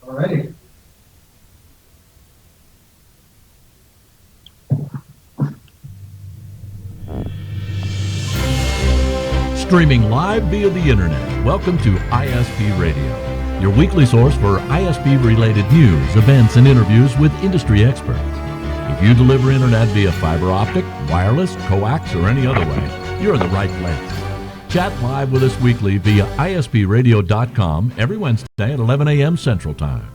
Alrighty. Streaming live via the internet. Welcome to ISP Radio, your weekly source for ISP-related news, events, and interviews with industry experts. If you deliver internet via fiber optic, wireless, coax, or any other way, you're in the right place. Chat live with us weekly via ispradio.com every Wednesday at 11 a.m. Central Time.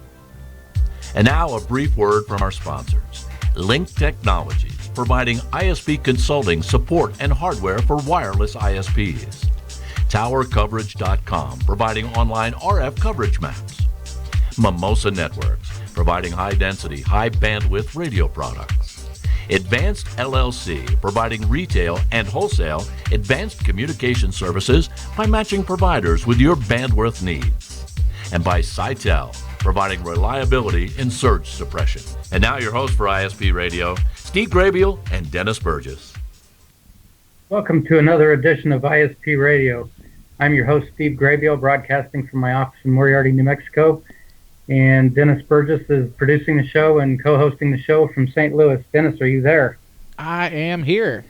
And now a brief word from our sponsors. Link Technologies, providing ISP consulting, support, and hardware for wireless ISPs. TowerCoverage.com, providing online RF coverage maps. Mimosa Networks, providing high-density, high-bandwidth radio products. Advanced LLC, providing retail and wholesale advanced communication services by matching providers with your bandwidth needs. And by Sitel, providing reliability in surge suppression. And now your host for ISP Radio, Steve Grabiel and Dennis Burgess. Welcome to another edition of ISP Radio. I'm your host, Steve Grabiel, broadcasting from my office in Moriarty, New Mexico. And Dennis Burgess is producing the show and co-hosting the show from St. Louis. Dennis, are you there? I am here.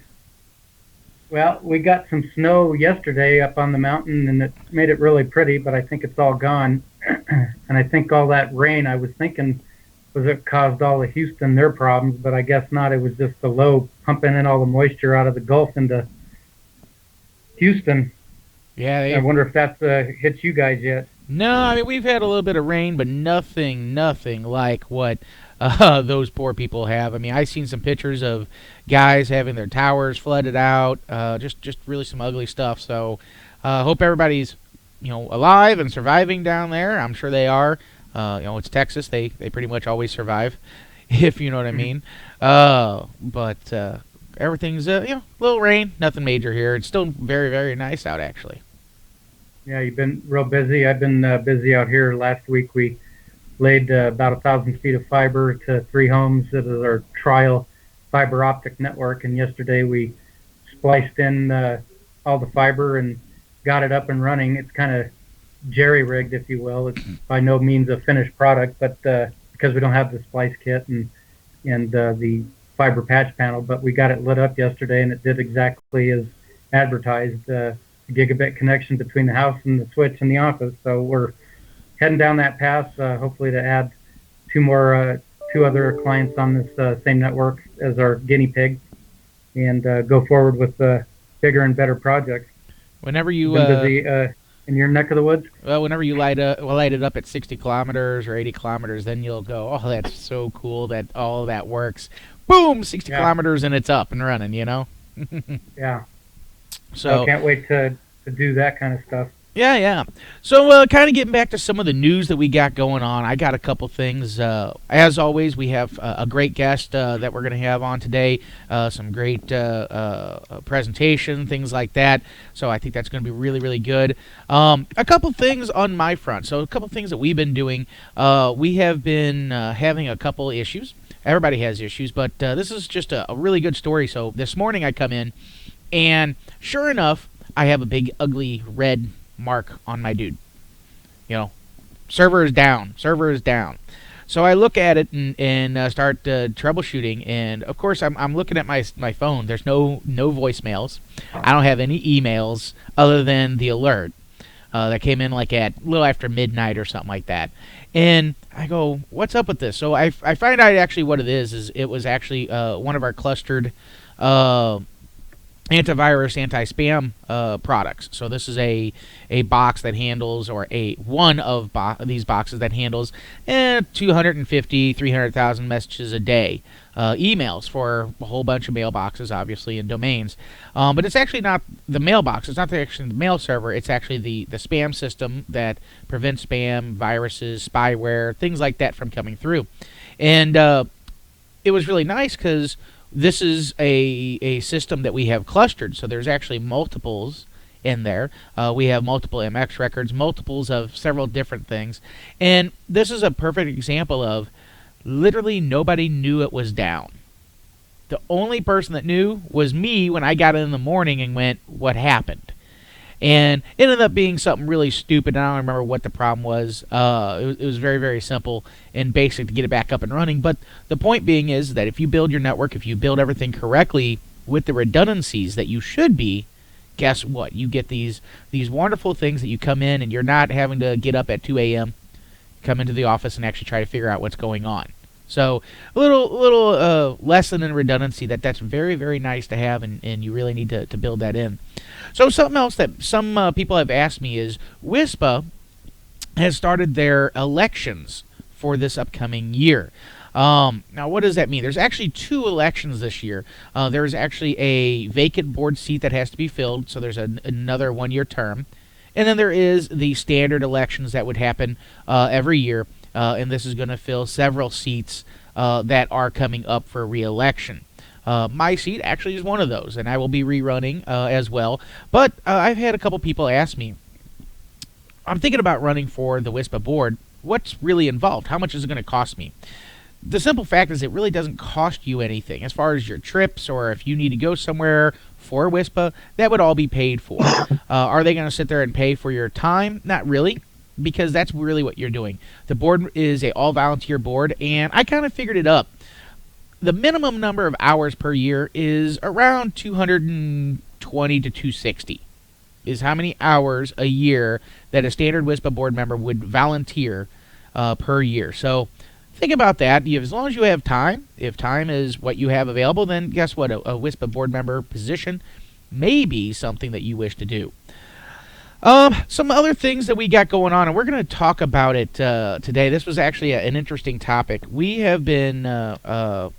Well, we got some snow yesterday up on the mountain, and it made it really pretty, but I think it's all gone. And I think all that rain, I was thinking, was it caused all of Houston their problems, but I guess not. It was just the low pumping in all the moisture out of the Gulf into Houston. Yeah. I wonder if that's hit you guys yet. No, I mean, we've had a little bit of rain, but nothing like what those poor people have. I mean, I've seen some pictures of guys having their towers flooded out, just really some ugly stuff. So hope everybody's, alive and surviving down there. I'm sure they are. It's Texas. They pretty much always survive, if you know what I mean. But everything's, little rain, nothing major here. It's still very, very nice out, actually. Yeah, you've been real busy. I've been busy out here. Last week we laid about 1,000 feet of fiber to 3 homes. It is our trial fiber optic network, and yesterday we spliced in all the fiber and got it up and running. It's kind of jerry-rigged, if you will. It's by no means a finished product, but because we don't have the splice kit and the fiber patch panel, but we got it lit up yesterday, and it did exactly as advertised. Gigabit connection between the house and the switch in the office. So we're heading down that path, hopefully to add two other clients on this same network as our guinea pig, and go forward with bigger and better projects. Whenever you been busy in your neck of the woods? Well, whenever you light it up at 60 kilometers or 80 kilometers, then you'll go, oh, that's so cool that all of that works. Boom, 60 kilometers and it's up and running, Yeah. So I can't wait to do that kind of stuff. Yeah. So kind of getting back to some of the news that we got going on, I got a couple things. As always, we have a great guest that we're going to have on today, some great presentation, things like that. So I think that's going to be really, really good. A couple things on my front. So a couple things that we've been doing. We have been having a couple issues. Everybody has issues, but this is just a really good story. So this morning I come in, and sure enough, I have a big, ugly red mark on my dude. Server is down. So I look at it and start troubleshooting. And, of course, I'm looking at my phone. There's no voicemails. I don't have any emails other than the alert that came in like at a little after midnight or something like that. And I go, what's up with this? So I find out actually what it is it was actually one of our clustered antivirus, anti-spam products. So this is a box that handles, or one of these boxes that handles 250, 300,000 messages a day. Emails for a whole bunch of mailboxes, obviously, and domains. But it's actually not the mailbox. It's not actually the mail server. It's actually the spam system that prevents spam, viruses, spyware, things like that from coming through. And it was really nice because this is a system that we have clustered, so there's actually multiples in there. We have multiple MX records, multiples of several different things, and this is a perfect example of literally nobody knew it was down. The only person that knew was me when I got in the morning and went, what happened? and it ended up being something really stupid. I don't remember what the problem was. It was very, very simple and basic to get it back up and running. But the point being is that if you build your network, if you build everything correctly with the redundancies that you should be, guess what? You get these wonderful things that you come in and you're not having to get up at 2 a.m., come into the office and actually try to figure out what's going on. So a little lesson in redundancy that's very, very nice to have, and you really need to build that in. So something else that some people have asked me is WISPA has started their elections for this upcoming year. Now, what does that mean? There's actually 2 elections this year. There's actually a vacant board seat that has to be filled, so there's another 1-year term. And then there is the standard elections that would happen every year, and this is going to fill several seats that are coming up for re-election. My seat actually is one of those, and I will be rerunning as well. But I've had a couple people ask me, I'm thinking about running for the WISPA board. What's really involved? How much is it going to cost me? The simple fact is it really doesn't cost you anything. As far as your trips or if you need to go somewhere for WISPA, that would all be paid for. Are they going to sit there and pay for your time? Not really, because that's really what you're doing. The board is a all-volunteer board, and I kind of figured it up. The minimum number of hours per year is around 220 to 260 is how many hours a year that a standard WISPA board member would volunteer per year. So think about that. As long as you have time, if time is what you have available, then guess what? A WISPA board member position may be something that you wish to do. Some other things that we got going on, and we're going to talk about it today. This was actually an interesting topic. We have been, I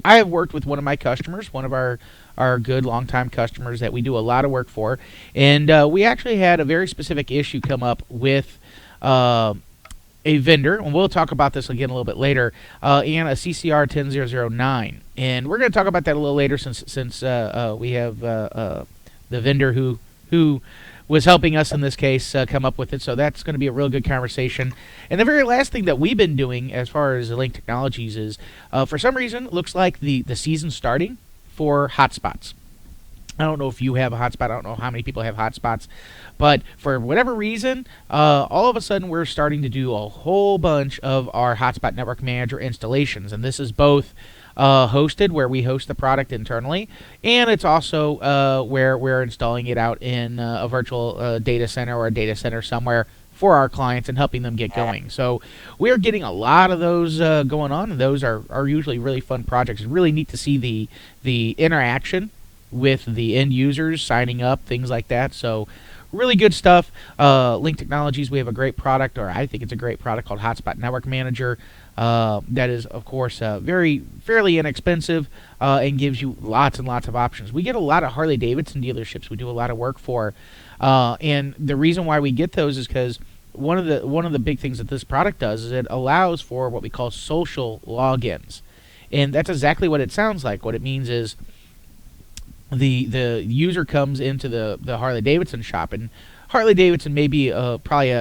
have worked with one of my customers, one of our good longtime customers that we do a lot of work for, and we actually had a very specific issue come up with a vendor, and we'll talk about this again a little bit later, and a CCR 10009. And we're going to talk about that a little later since we have the vendor who was helping us in this case come up with it. So that's going to be a real good conversation. And the very last thing that we've been doing as far as Link Technologies is, for some reason, it looks like the season's starting for hotspots. I don't know if you have a hotspot. I don't know how many people have hotspots. But for whatever reason, all of a sudden we're starting to do a whole bunch of our Hotspot Network Manager installations. And this is both hosted, where we host the product internally, and it's also where we're installing it out in a virtual data center or a data center somewhere for our clients and helping them get going. So we're getting a lot of those going on, and those are usually really fun projects. It's really neat to see the interaction with the end users signing up, things like that. So really good stuff. Link Technologies, we have a great product, or I think it's a great product, called Hotspot Network Manager. That is, of course, fairly inexpensive and gives you lots and lots of options. We get a lot of Harley-Davidson dealerships we do a lot of work for, and the reason why we get those is because one of the big things that this product does is it allows for what we call social logins, and that's exactly what it sounds like. What it means is the user comes into the Harley-Davidson shop, and Harley-Davidson may be probably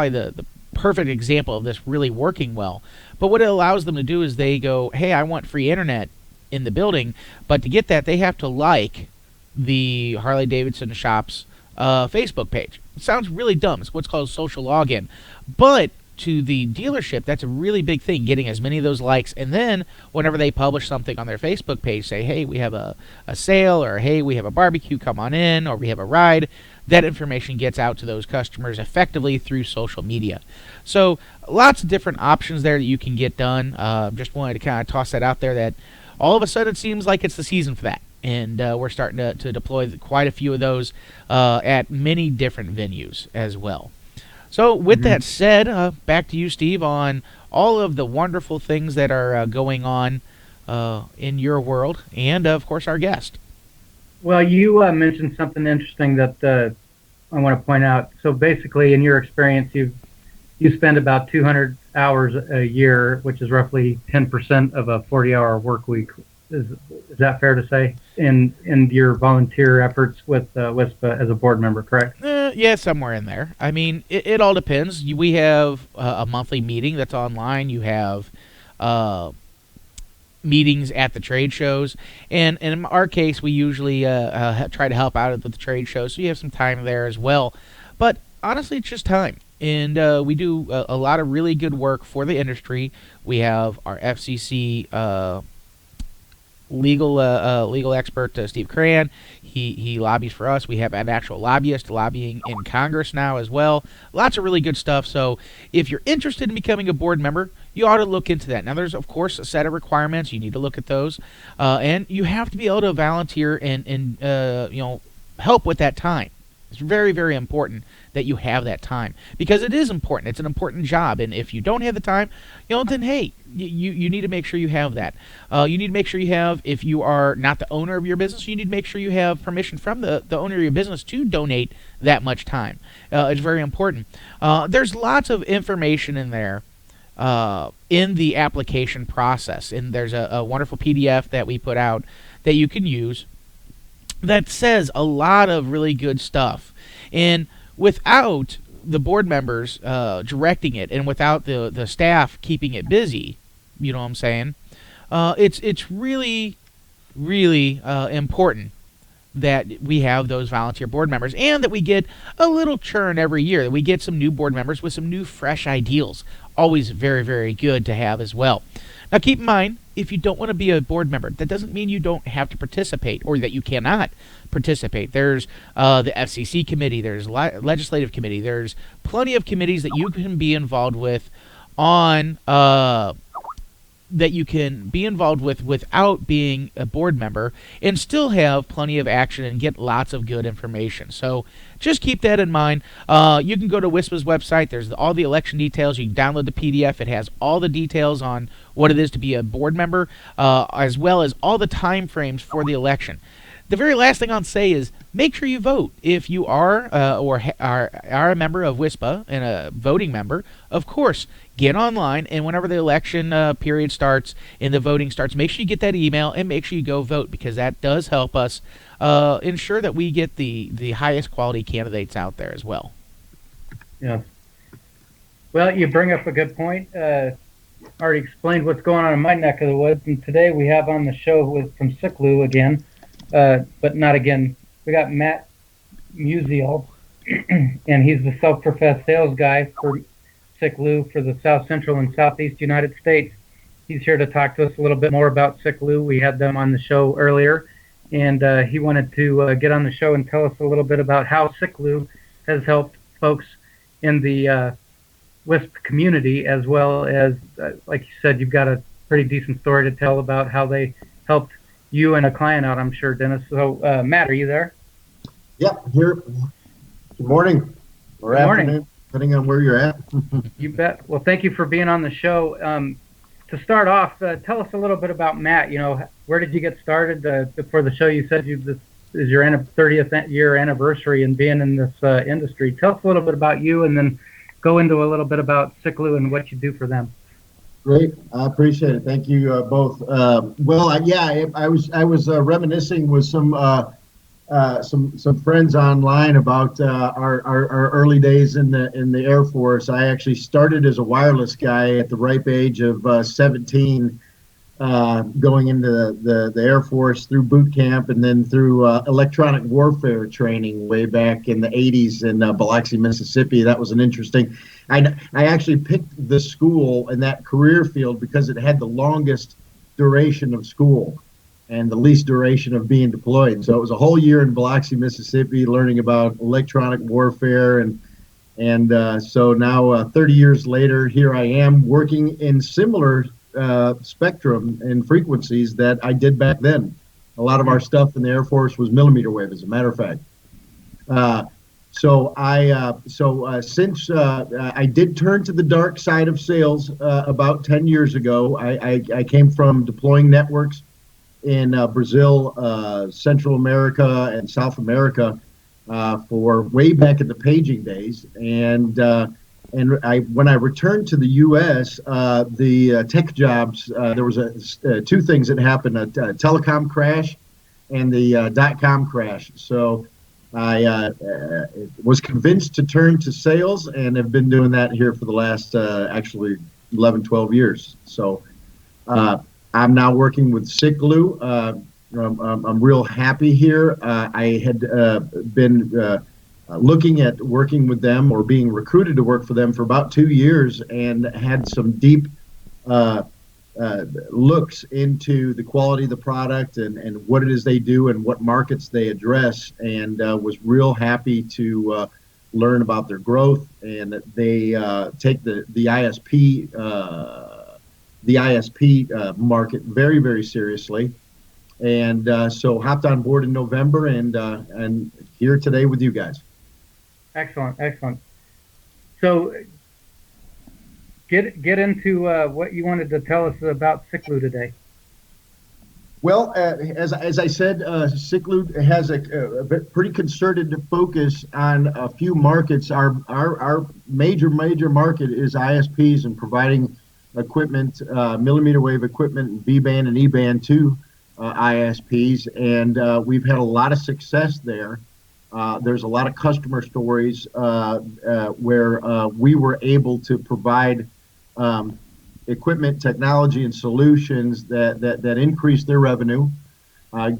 the perfect example of this really working well. But what it allows them to do is they go, hey, I want free internet in the building, but to get that they have to like the Harley-Davidson shop's Facebook page. It sounds really dumb. It's what's called social login. But to the dealership, that's a really big thing, getting as many of those likes. And then whenever they publish something on their Facebook page, say, hey, we have a sale, or hey, we have a barbecue, come on in, or we have a ride, that information gets out to those customers effectively through social media. So lots of different options there that you can get done. Just wanted to kind of toss that out there, that all of a sudden it seems like it's the season for that. And we're starting to deploy quite a few of those at many different venues as well. So with that said, back to you, Steve, on all of the wonderful things that are going on in your world, and, of course, our guest. Well, you mentioned something interesting that I want to point out. So basically, in your experience, you spend about 200 hours a year, which is roughly 10% of a 40-hour work week. Is that fair to say? In your volunteer efforts with WISPA as a board member, correct? Yeah, somewhere in there. I mean, it all depends. We have a monthly meeting that's online. You have meetings at the trade shows, and in our case, we usually try to help out at the trade shows, so you have some time there as well. But honestly, it's just time, and we do a lot of really good work for the industry. We have our FCC legal expert, Steve Cran. He lobbies for us. We have an actual lobbyist lobbying in Congress now as well. Lots of really good stuff. So if you're interested in becoming a board member, you ought to look into that. Now, there's, of course, a set of requirements. You need to look at those. And you have to be able to volunteer and help with that time. It's very, very important that you have that time, because it is important. It's an important job, and if you don't have the time, then hey, you need to make sure you have that. You need to make sure you have, if you are not the owner of your business, you need to make sure you have permission from the owner of your business to donate that much time. It's very important. There's lots of information in there in the application process, and there's a wonderful PDF that we put out that you can use that says a lot of really good stuff. And without the board members directing it, and without the staff keeping it busy, you know what I'm saying, it's really, really important that we have those volunteer board members, and that we get a little churn every year, that we get some new board members with some new, fresh ideals. Always very, very good to have as well. Now, keep in mind, if you don't want to be a board member, that doesn't mean you don't have to participate, or that you cannot participate. There's the FCC committee, there's legislative committee, there's plenty of committees that you can be involved with without being a board member, and still have plenty of action and get lots of good information. So just keep that in mind. You can go to WISPs website. There's all the election details. You can download the PDF. It has all the details on what it is to be a board member, as well as all the time frames for the election. The very last thing I'll say is make sure you vote. If you are are a member of WISPA and a voting member, of course, get online, and whenever the election period starts and the voting starts, make sure you get that email and make sure you go vote, because that does help us ensure that we get the highest quality candidates out there as well. Yeah. Well, you bring up a good point. Already explained what's going on in my neck of the woods, and today we have on the show from Siklu again. But not again. We got Matt Musial, and he's the self-professed sales guy for Siklu for the South Central and Southeast United States. He's here to talk to us a little bit more about Siklu. We had them on the show earlier, and he wanted to get on the show and tell us a little bit about how Siklu has helped folks in the WISP community, as well as, like you said, you've got a pretty decent story to tell about how they helped you and a client out, I'm sure, Dennis. So, Matt, are you there? Yep, here. Good morning. Or afternoon, depending on where you're at. You bet. Well, thank you for being on the show. To start off, tell us a little bit about Matt. Where did you get started? Before the show, you said this is your 30th year anniversary in being in this industry. Tell us a little bit about you, and then go into a little bit about Siklu and what you do for them. Great, I appreciate it. Thank you both. I was reminiscing with some friends online about our early days in the Air Force. I actually started as a wireless guy at the ripe age of 17, going into the Air Force through boot camp, and then through electronic warfare training way back in the 80s in Biloxi, Mississippi. That was an interesting. I actually picked the school in that career field because it had the longest duration of school and the least duration of being deployed. So it was a whole year in Biloxi, Mississippi, learning about electronic warfare, and so now 30 years later, here I am working in similar spectrum and frequencies that I did back then. A lot of our stuff in the Air Force was mmWave, as a matter of fact. Since I did turn to the dark side of sales about 10 years ago, I came from deploying networks in Brazil, Central America, and South America for way back in the paging days. And when I returned to the U.S., the tech jobs, there was two things that happened: a telecom crash and the .com crash. So I was convinced to turn to sales, and have been doing that here for the last actually 11, 12 years. So I'm now working with Siklu. I'm real happy here. I had been looking at working with them or being recruited to work for them for about 2 years and had some deep looks into the quality of the product and what it is they do and what markets they address, and was real happy to learn about their growth and that they take the ISP market very, very seriously. And so hopped on board in November and here today with you guys. Excellent, excellent. So get into what you wanted to tell us about Siklu today. Well, as I said, Siklu has a pretty concerted focus on a few markets. Our major market is ISPs and providing equipment, millimeter wave equipment, V-band and E-band to ISPs, and we've had a lot of success there. There's a lot of customer stories where we were able to provide equipment, technology, and solutions that increased their revenue,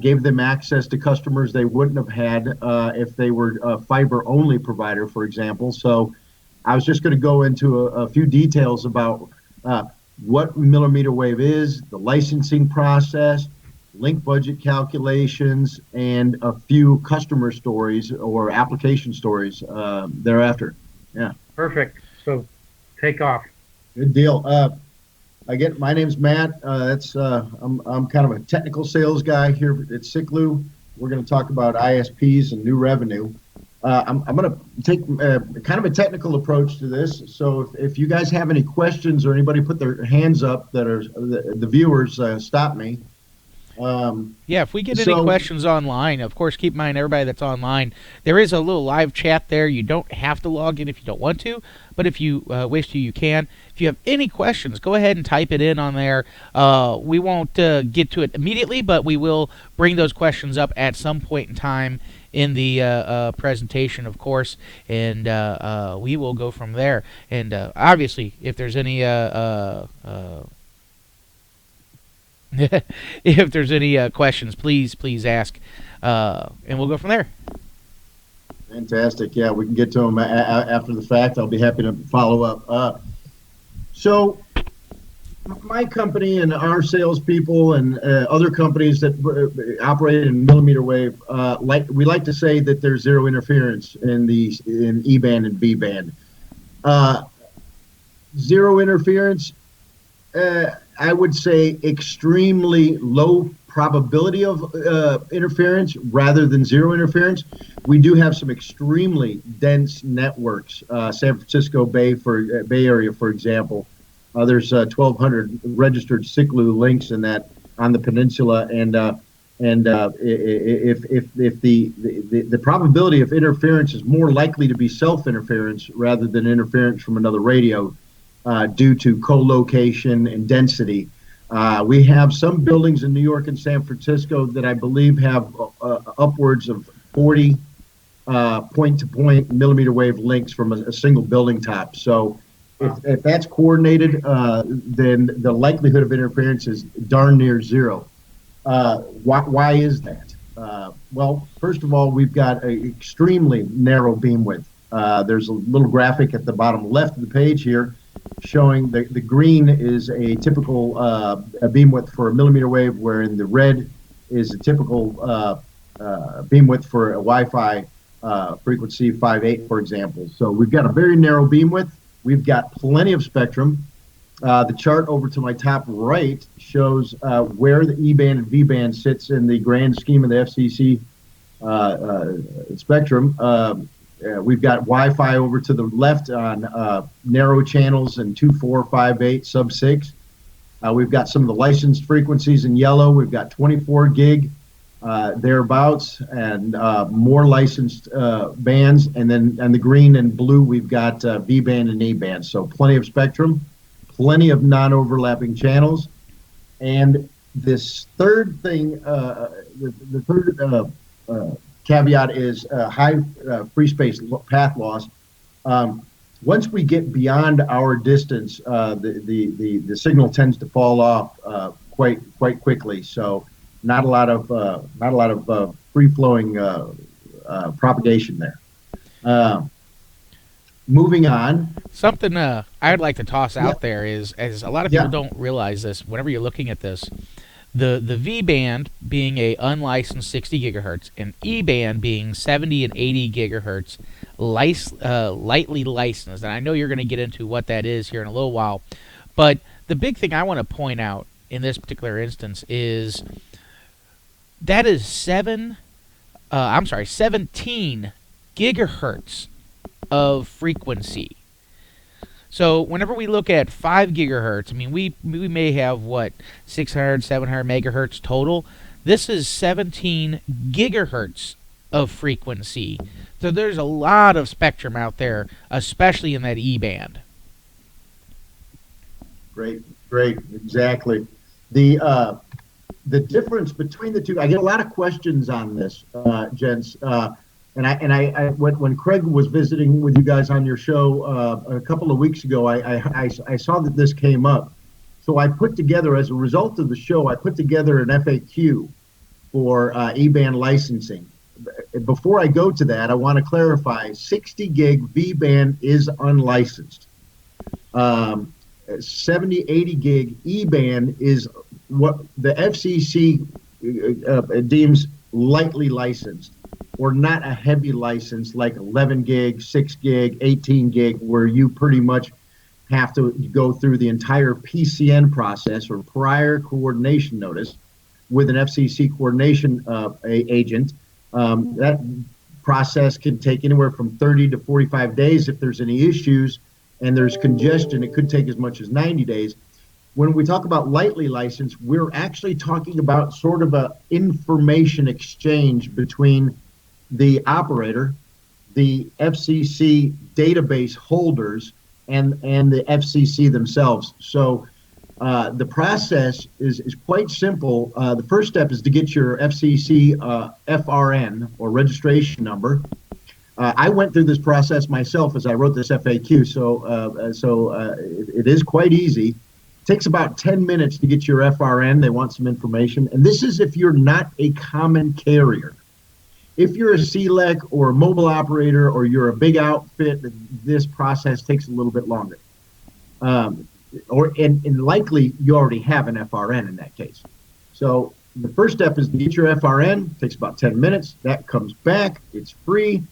gave them access to customers they wouldn't have had if they were a fiber-only provider, for example. So I was just going to go into a few details about what millimeter wave is, the licensing process, link budget calculations, and a few customer stories or application stories thereafter. Yeah. Perfect. So take off. Good deal. Again, my name's Matt. I'm kind of a technical sales guy here at Siklu. We're going to talk about ISPs and new revenue. I'm going to take kind of a technical approach to this. So if you guys have any questions or anybody put their hands up that are the viewers, stop me. Yeah, if we get any questions online, of course, keep in mind, everybody that's online, there is a little live chat there. You don't have to log in if you don't want to, but if you wish to, you can. If you have any questions, go ahead and type it in on there. We won't get to it immediately, but we will bring those questions up at some point in time in the presentation, of course, and we will go from there. And obviously, if there's any if there's any questions, please ask, and we'll go from there. Fantastic. Yeah, we can get to them after the fact. I'll be happy to follow up. So my company and our salespeople and other companies that operate in millimeter wave, we like to say that there's zero interference in E-band and V-band. Zero interference, I would say extremely low probability of interference rather than zero interference. We do have some extremely dense networks. San Francisco Bay Area, for example, there's 1,200 registered Siklu links in that on the peninsula, and if the probability of interference is more likely to be self-interference rather than interference from another radio. Due to co-location and density. We have some buildings in New York and San Francisco that I believe have upwards of 40 point-to-point millimeter wave links from a single building top. So if that's coordinated, then the likelihood of interference is darn near zero. Why is that? Well, first of all, we've got an extremely narrow beam width. There's a little graphic at the bottom left of the page here showing the green is a typical beam width for a millimeter wave, wherein the red is a typical beam width for a Wi-Fi frequency 5.8, for example. So we've got a very narrow beam width. We've got plenty of spectrum. The chart over to my top right shows where the E-band and V-band sits in the grand scheme of the FCC spectrum. We've got Wi-Fi over to the left on narrow channels and 2.4, 5.8, sub-6. We've got some of the licensed frequencies in yellow. We've got 24 gig thereabouts, and more licensed bands. And then on the green and blue, we've got V-band and E-band. So plenty of spectrum, plenty of non-overlapping channels. And this third thing, the third caveat is high free space path loss. Once we get beyond our distance, the signal tends to fall off quite quickly. So not a lot of free flowing propagation there. Moving on. Something I'd like to toss out there is, as a lot of people Yeah. don't realize this, whenever you're looking at this, the V band being a unlicensed 60 gigahertz and E band being 70 and 80 gigahertz lightly licensed. And I know you're going to get into what that is here in a little while, but the big thing I want to point out in this particular instance is that is 17 gigahertz of frequency. So whenever we look at 5 gigahertz, I mean, we may have, 600, 700 megahertz total. This is 17 gigahertz of frequency. So there's a lot of spectrum out there, especially in that E band. Great, exactly. The difference between the two, I get a lot of questions on this, gents. And I when Craig was visiting with you guys on your show a couple of weeks ago, I saw that this came up. So I put together, as a result of the show, I put together an FAQ for E-band licensing. Before I go to that, I want to clarify: 60 gig V-band is unlicensed. 70, 80 gig E-band is what the FCC deems lightly licensed, or not a heavy license like 11 gig, 6 gig, 18 gig, where you pretty much have to go through the entire PCN process, or prior coordination notice, with an FCC coordination agent. That process can take anywhere from 30 to 45 days. If there's any issues and there's congestion, it could take as much as 90 days. When we talk about lightly licensed, we're actually talking about sort of a information exchange between the operator, the FCC database holders, and the FCC themselves. So the process is quite simple. The first step is to get your FCC FRN, or registration number. I went through this process myself as I wrote this FAQ, so it is quite easy. It takes about 10 minutes to get your FRN. They want some information, and this is if you're not a common carrier. If you're a CLEC or a mobile operator, or you're a big outfit, this process takes a little bit longer. And likely you already have an FRN in that case. So the first step is to get your FRN. It takes about 10 minutes. That comes back. It's free.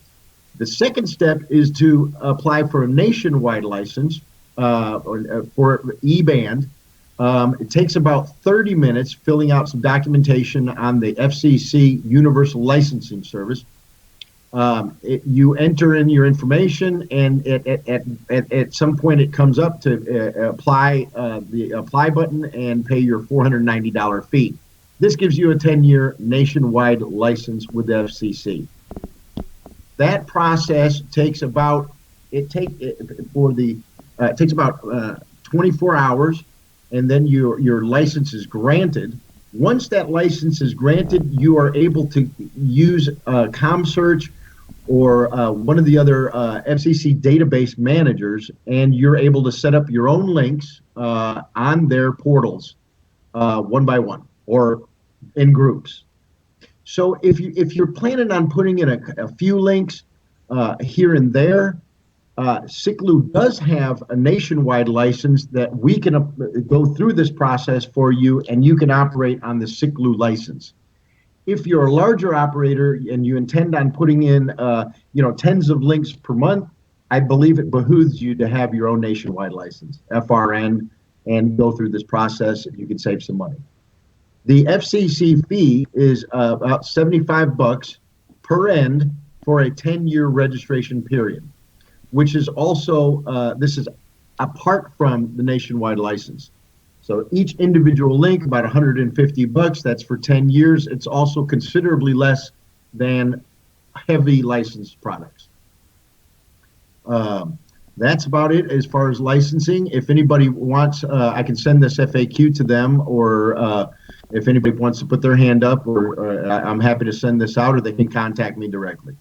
The second step is to apply for a nationwide license for E-band. It takes about 30 minutes filling out some documentation on the FCC Universal Licensing Service. You enter in your information, and at some point it comes up to apply the apply button and pay your $490 fee. This gives you a 10-year nationwide license with the FCC. That process takes about 24 hours, and then your license is granted. Once that license is granted, you are able to use ComSearch or one of the other FCC database managers, and you're able to set up your own links on their portals, one by one or in groups. So if you're planning on putting in a few links here and there, Siklu does have a nationwide license that we can go through this process for you, and you can operate on the Siklu license. If you're a larger operator and you intend on putting in tens of links per month, I believe it behooves you to have your own nationwide license, FRN, and go through this process. You can save some money. The FCC fee is about $75 per end for a 10-year registration period, which is also, this is apart from the nationwide license. So each individual link, about $150, that's for 10 years. It's also considerably less than heavy licensed products. That's about it as far as licensing. If anybody wants, I can send this FAQ to them, or if anybody wants to put their hand up, or I'm happy to send this out, or they can contact me directly.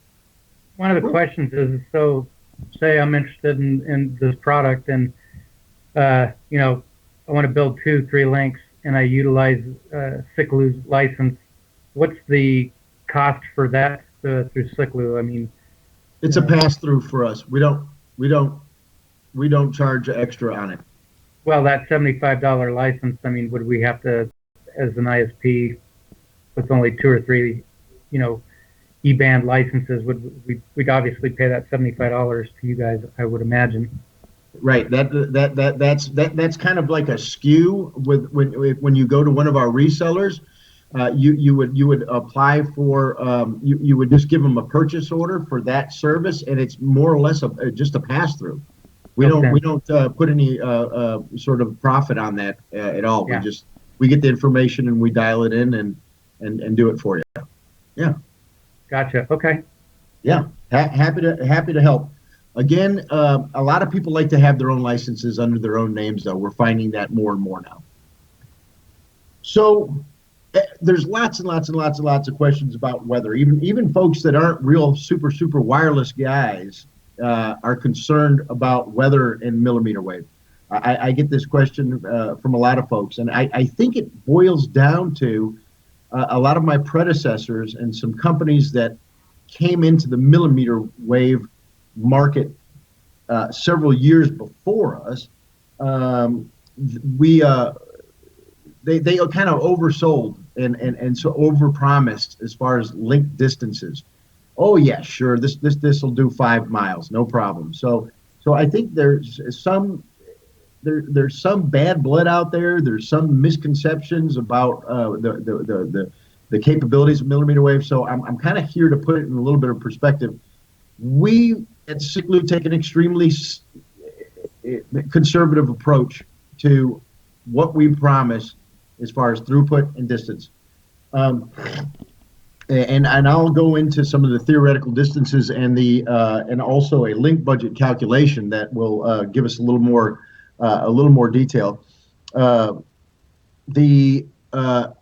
One of the questions is, so say I'm interested in this product, and I want to build 2-3 links. and I utilize Siklu's license, what's the cost for that through Siklu? I mean, It's a pass through for us. We don't charge extra on it. well, that $75 license, I mean, would we have to, as an ISP with only 2 or 3, E-band licenses, we'd obviously pay that $75 to you guys, I would imagine. Right. That's kind of like a skew with when you go to one of our resellers. You would apply for you would just give them a purchase order for that service, and it's more or less just a pass through. We don't put any sort of profit on that at all. Yeah. We get the information and we dial it in and do it for you. Yeah. Gotcha. Okay. Yeah. Happy to help. Again, a lot of people like to have their own licenses under their own names, though. We're finding that more and more now. So there's lots and lots and lots and lots of questions about weather. Even folks that aren't real super wireless guys are concerned about weather and millimeter wave. I get this question from a lot of folks, and I think it boils down to a lot of my predecessors and some companies that came into the millimeter wave market several years before us. They kind of oversold and so overpromised as far as link distances. Oh yeah, sure, this will do 5 miles, no problem. So I think there's some bad blood out there. There's some misconceptions about the capabilities of millimeter wave. So I'm kind of here to put it in a little bit of perspective. We at Siklu take an extremely conservative approach to what we promise as far as throughput and distance. And I'll go into some of the theoretical distances and and also a link budget calculation that will give us a little more detail.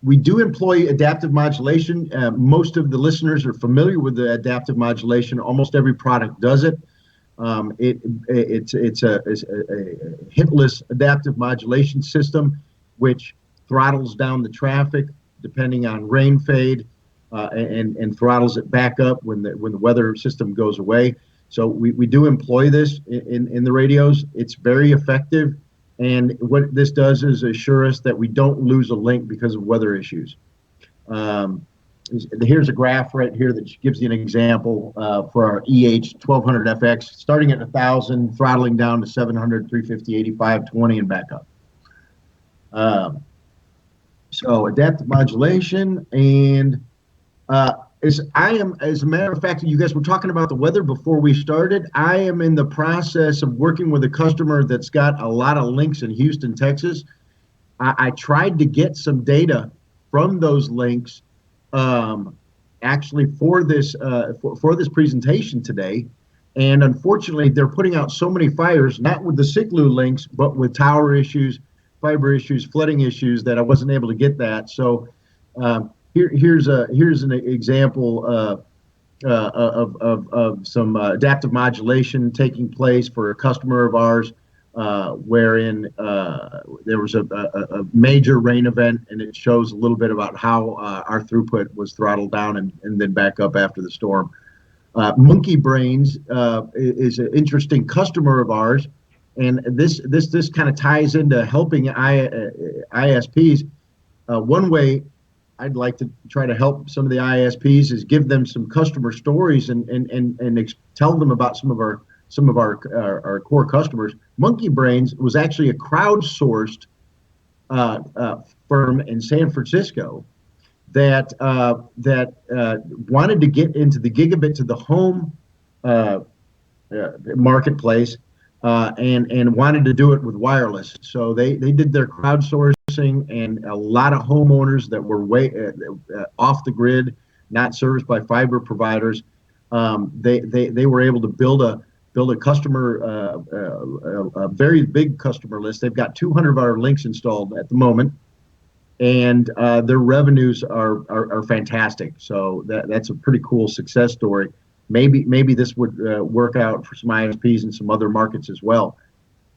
We do employ adaptive modulation. Most of the listeners are familiar with the adaptive modulation. Almost every product does it. It's a hitless adaptive modulation system, which throttles down the traffic depending on rain fade, and throttles it back up when the weather system goes away. So we do employ this in the radios. It's very effective. And what this does is assure us that we don't lose a link because of weather issues. Here's a graph right here that gives you an example for our EH 1200FX, starting at 1,000, throttling down to 700, 350, 85, 20, and back up. So adaptive modulation, and as a matter of fact, you guys were talking about the weather before we started. I am in the process of working with a customer that's got a lot of links in Houston, Texas. I tried to get some data from those links, actually for this presentation today, and unfortunately, they're putting out so many fires, not with the Siklu links, but with tower issues, fiber issues, flooding issues, that I wasn't able to get that. So. Here's an example of some adaptive modulation taking place for a customer of ours, wherein there was a major rain event, and it shows a little bit about how our throughput was throttled down and then back up after the storm. Monkey Brains is an interesting customer of ours, and this kind of ties into helping ISPs. One way I'd like to try to help some of the ISPs is give them some customer stories and tell them about some of our core customers. Monkey Brains was actually a crowdsourced firm in San Francisco that wanted to get into the gigabit to the home marketplace, and wanted to do it with wireless. So they did their crowdsourcing, and a lot of homeowners that were way off the grid, not serviced by fiber providers, they were able to build a customer, a very big customer list. They've got 200 of our links installed at the moment, and their revenues are fantastic. So that's a pretty cool success story. Maybe this would work out for some ISPs and some other markets as well.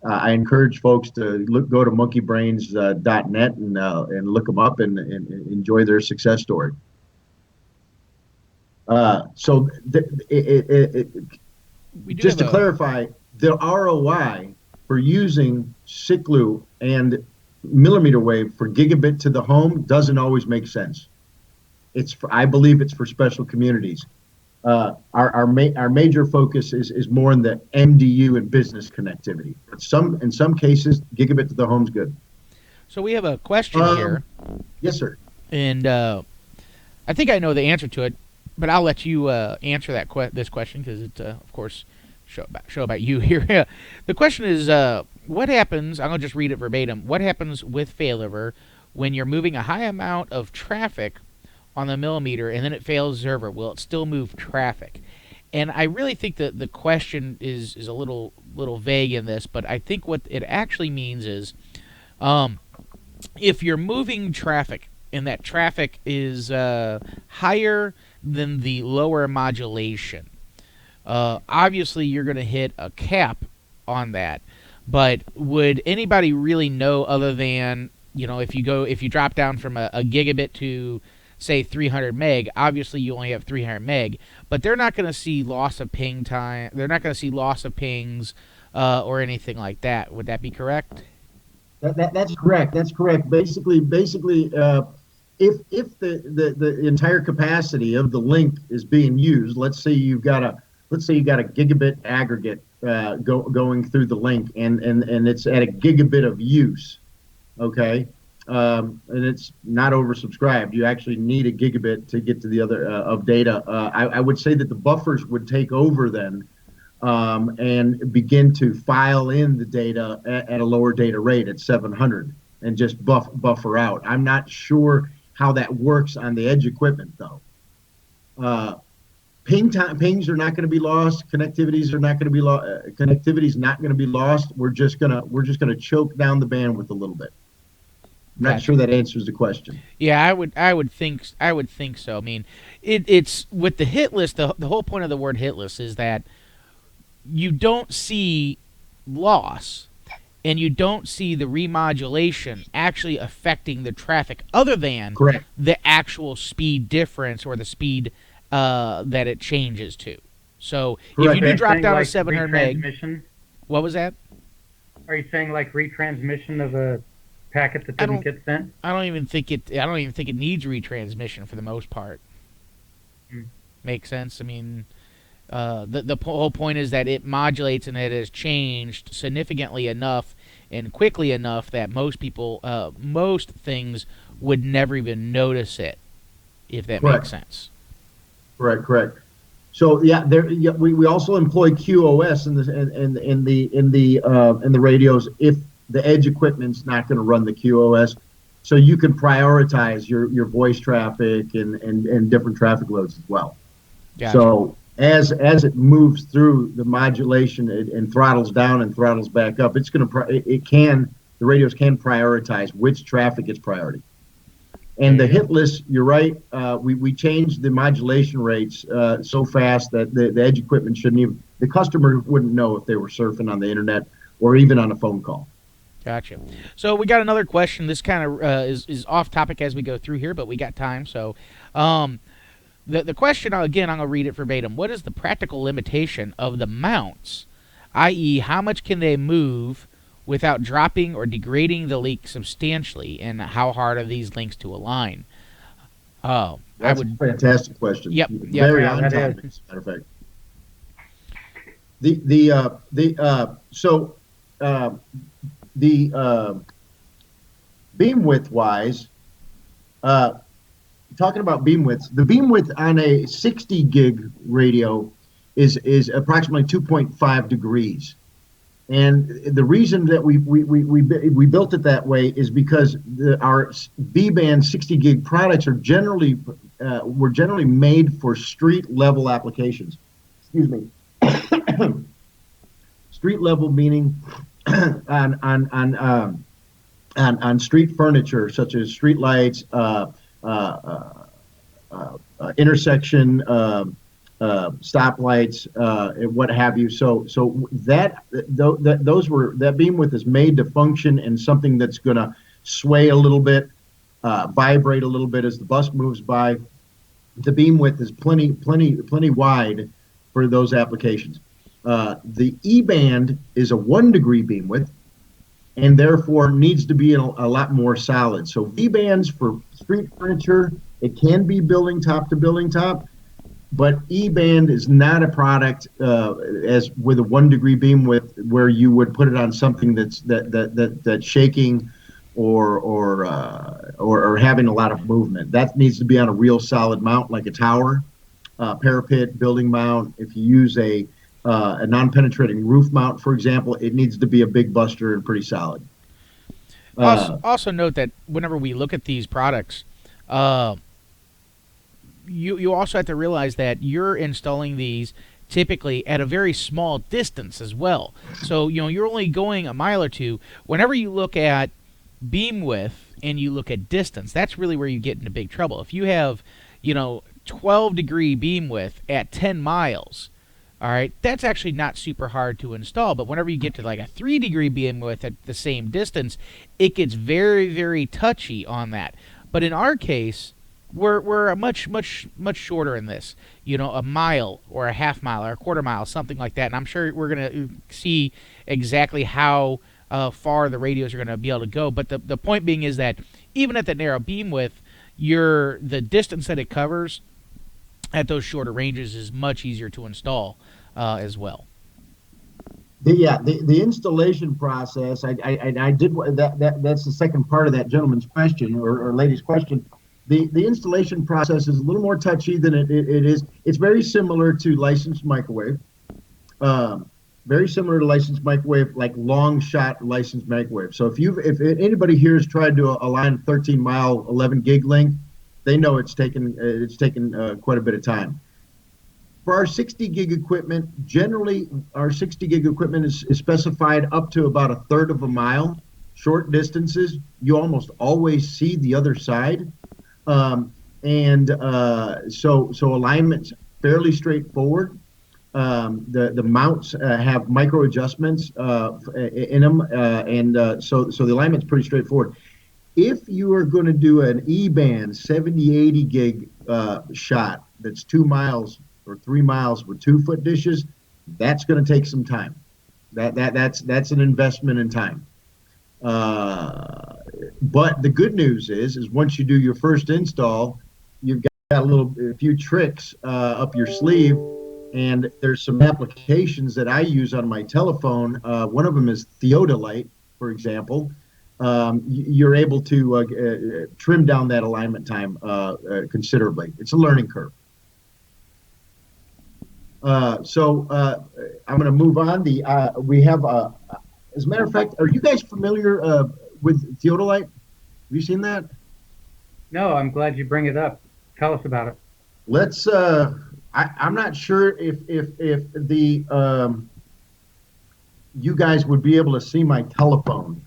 I encourage folks to go to monkeybrains.net and look them up and enjoy their success story. So just to clarify, the ROI for using Siklu and mmWave for gigabit to the home doesn't always make sense. I believe it's for special communities. Our major focus is more in the MDU and business connectivity. But in some cases, gigabit to the home's good. So we have a question here. Yes, sir. And I think I know the answer to it, but I'll let you answer this question because it's, of course, show about you here. The question is, what happens? I'm gonna just read it verbatim. What happens with failover when you're moving a high amount of traffic on the millimeter and then it fails server? Will it still move traffic? And I really think that the question is a little vague in this, but I think what it actually means is, if you're moving traffic and that traffic is higher than the lower modulation, obviously you're going to hit a cap on that. But would anybody really know, other than, if you drop down from a gigabit to, say, 300 meg, obviously you only have 300 meg, but they're not going to see loss of ping time. They're not going to see loss of pings or anything like that. Would that be correct? That's correct. That's correct. Basically, if the entire capacity of the link is being used, let's say you've got a gigabit aggregate going through the link, and it's at a gigabit of use, okay, and it's not oversubscribed. You actually need a gigabit to get to the other of data. I would say that the buffers would take over then, and begin to file in the data at a lower data rate at 700 and just buffer out. I'm not sure how that works on the edge equipment though. Pings are not going to be lost. Connectivity's not going to be lost. We're just gonna choke down the bandwidth a little bit. I'm not sure that answers the question. Yeah, I would think so. I mean, it's with the hit list. The whole point of the word hit list is that you don't see loss, and you don't see the remodulation actually affecting the traffic, other than correct the actual speed difference or the speed that it changes to. So correct. If you do drop down like to 700 meg, what was that? Are you saying like retransmission of a packet that didn't get sent? I don't even think it needs retransmission for the most part. Makes sense. I mean, the whole point is that it modulates and it has changed significantly enough and quickly enough that most things would never even notice it, if that makes sense. Correct. So we also employ QoS in the radios if the edge equipment's not going to run the QoS, so you can prioritize your voice traffic and different traffic loads as well. Gotcha. So as it moves through the modulation and throttles down and throttles back up, the radios can prioritize which traffic is priority. And the hit list, you're right. We changed the modulation rates so fast that the edge equipment the customer wouldn't know if they were surfing on the internet or even on a phone call. Gotcha. So we got another question. This kind of is off topic as we go through here, but we got time. So the question, again, I'm going to read it verbatim. What is the practical limitation of the mounts, i.e. how much can they move without dropping or degrading the link substantially, and how hard are these links to align? That's a fantastic question. Yep. Very on topic, as a matter of fact. The beam width wise, talking about beam widths, the beam width on a 60 gig radio is approximately 2.5 degrees. And the reason that we built it that way is because our B-band 60 gig products are were generally made for street level applications. Excuse me. Street level meaning on street furniture such as street lights, intersection stoplights, and what have you. So that beam width is made to function in something that's going to sway a little bit, vibrate a little bit as the bus moves by. The beam width is plenty wide for those applications. The E-band is a 1 degree beam width, and therefore needs to be a lot more solid. So V-bands for street furniture, it can be building top to building top, but E-band is not a product as with a 1 degree beam width where you would put it on something that's shaking or having a lot of movement. That needs to be on a real solid mount like a tower, parapet, building mount. If you use a non-penetrating roof mount, for example, it needs to be a big buster and pretty solid. Also note that whenever we look at these products, you also have to realize that you're installing these typically at a very small distance as well. So you're only going a mile or two. Whenever you look at beam width and you look at distance, that's really where you get into big trouble. If you have 12 degree beam width at 10 miles, all right, that's actually not super hard to install. But whenever you get to like a 3 degree beam width at the same distance, it gets very, very touchy on that. But in our case, we're a much shorter in this. A mile or a half mile or a quarter mile, something like that. And I'm sure we're going to see exactly how far the radios are going to be able to go. But the point being is that even at the narrow beam width, the distance that it covers at those shorter ranges is much easier to install as well. The installation process, I did that's the second part of that gentleman's question or lady's question. The installation process is a little more touchy than it is. It's very similar to licensed microwave. Very similar to licensed microwave, like long shot licensed microwave. So if anybody here has tried to align 13 mile 11 gig link, they know it's taken quite a bit of time. For our 60 gig equipment, generally our 60 gig equipment is specified up to about a third of a mile. Short distances, you almost always see the other side. So alignment's fairly straightforward. The mounts have micro adjustments in them, so the alignment's pretty straightforward. If you are going to do an E-band 70-80 gig shot that's 2 miles or 3 miles with 2-foot dishes, that's going to take some time. That's an investment in time. But the good news is once you do your first install, you've got a few tricks up your sleeve. And there's some applications that I use on my telephone. One of them is theodolite, for example. You're able to trim down that alignment time considerably. It's a learning curve. So I'm going to move on. We have, as a matter of fact, are you guys familiar with theodolite? Have you seen that? No, I'm glad you bring it up. Tell us about it. Let's. I'm not sure if the you guys would be able to see my telephone.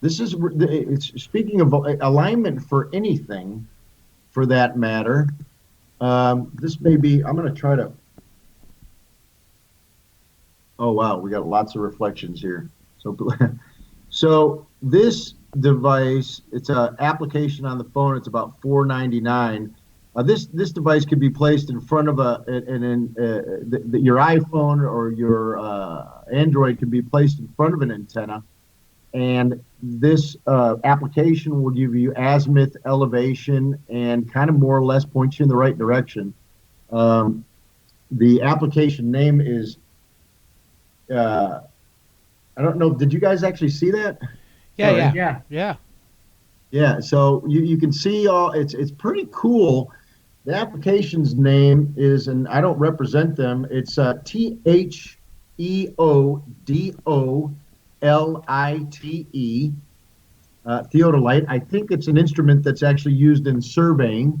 It's speaking of alignment for anything, for that matter. This may be. I'm going to try to. Oh wow, we got lots of reflections here. So this device, it's an application on the phone. It's about $4.99. This device could be placed in front of your iPhone or your Android can be placed in front of an antenna, and this application will give you azimuth, elevation, and kind of more or less point you in the right direction. The application name is I don't know. Did you guys actually see that? Yeah. Yeah. So you can see it's pretty cool. The application's name is, and I don't represent them, it's THEODOLITE, theodolite. I think it's an instrument that's actually used in surveying,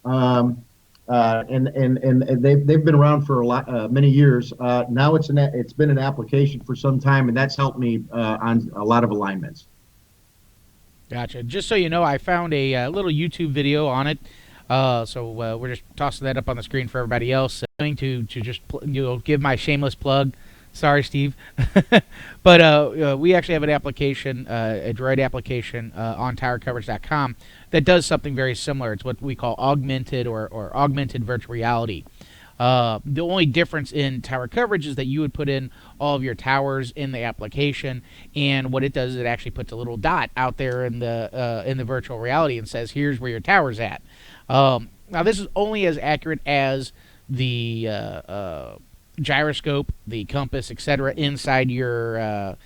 and they've been around for many years. Now it's been an application for some time, and that's helped me on a lot of alignments. Gotcha. Just so you know, I found a little YouTube video on it. So we're just tossing that up on the screen for everybody else. Going to just give my shameless plug. Sorry, Steve, but we actually have an application, a Droid application on TireCoverage.com that does something very similar. It's what we call augmented or augmented virtual reality. The only difference in tower coverage is that you would put in all of your towers in the application, and what it does is it actually puts a little dot out there in the virtual reality and says, "Here's where your tower's at." Now, this is only as accurate as the gyroscope, the compass, etc., inside your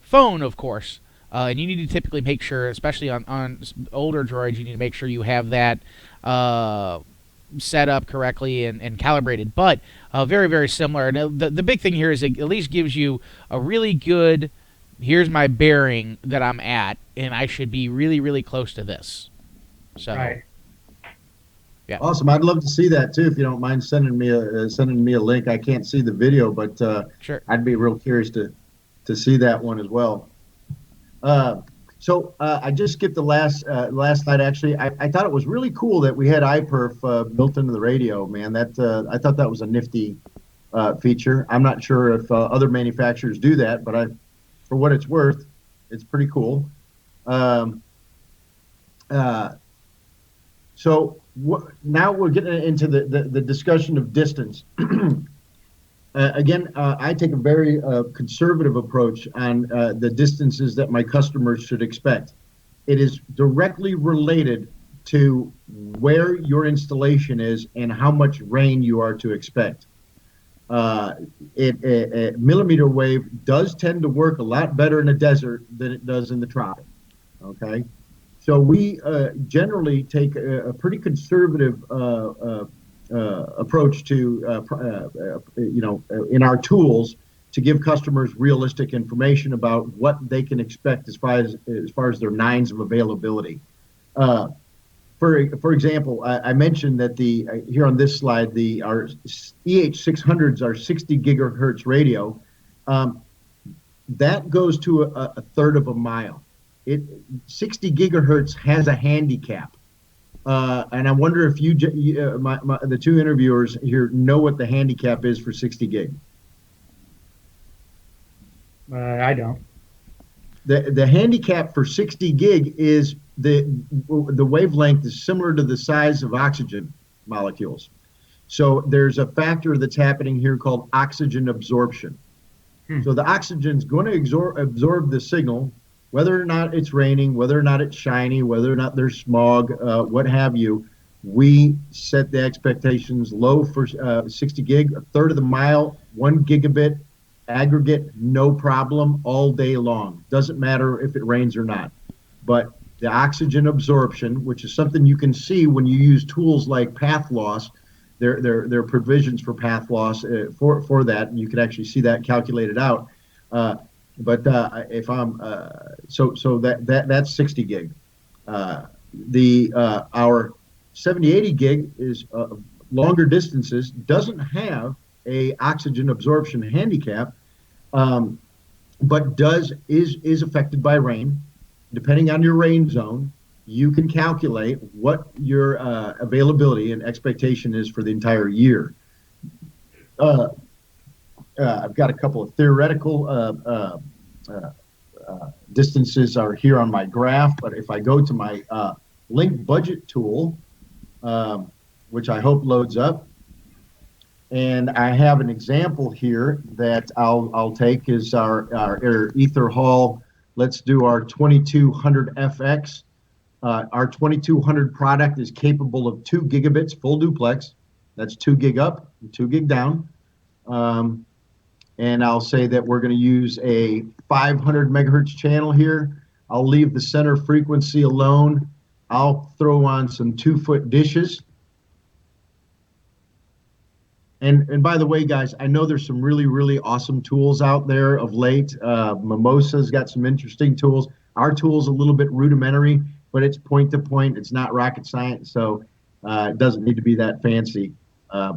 phone, of course. And you need to typically make sure, especially on older droids, you need to make sure you have that set up correctly and calibrated. But very, very similar. And the big thing here is it at least gives you a really good, here's my bearing that I'm at, and I should be really, really close to this. So, right. Yeah. Awesome. I'd love to see that too. If you don't mind sending me a link. I can't see the video, but sure. I'd be real curious to see that one as well. So I just skipped the last slide. Actually, I thought it was really cool that we had iPerf built into the radio. Man, that I thought that was a nifty feature. I'm not sure if other manufacturers do that, but for what it's worth, it's pretty cool. So now we're getting into the discussion of distance. Again, I take a very conservative approach on the distances that my customers should expect. It is directly related to where your installation is and how much rain you are to expect. Millimeter wave does tend to work a lot better in a desert than it does in the tropic. Okay, so we generally take a pretty conservative approach to in our tools to give customers realistic information about what they can expect as far as their nines of availability. For example, I mentioned that here on this slide, our EH600s are 60 gigahertz radio. That goes to a third of a mile. 60 gigahertz has a handicap. And I wonder if the two interviewers here know what the handicap is for 60 gig. I don't. The handicap for 60 gig is the wavelength is similar to the size of oxygen molecules. So there's a factor that's happening here called oxygen absorption. So the oxygen's going to absorb the signal, whether or not it's raining, whether or not it's shiny, whether or not there's smog, what have you. We set the expectations low for 60 gig, a third of the mile, 1 gigabit aggregate, no problem, all day long. Doesn't matter if it rains or not. But the oxygen absorption, which is something you can see when you use tools like path loss, there are provisions for path loss for that, and you can actually see that calculated out. But if I'm so that's 60 gig. Our 70-80 gig is longer distances, doesn't have a oxygen absorption handicap, but is affected by rain. Depending on your rain zone, you can calculate what your availability and expectation is for the entire year. I've got a couple of theoretical distances are here on my graph, but if I go to my link budget tool, which I hope loads up, and I have an example here that I'll take is our Ether Hall. Let's do our 2200 FX. Our 2200 product is capable of 2 gigabits full duplex. That's 2 gig up and 2 gig down. And I'll say that we're going to use a 500 megahertz channel here. I'll leave the center frequency alone. I'll throw on some 2-foot dishes. And by the way, guys, I know there's some really, really awesome tools out there of late. Mimosa's got some interesting tools. Our tool's a little bit rudimentary, but it's point to point. It's not rocket science, so it doesn't need to be that fancy.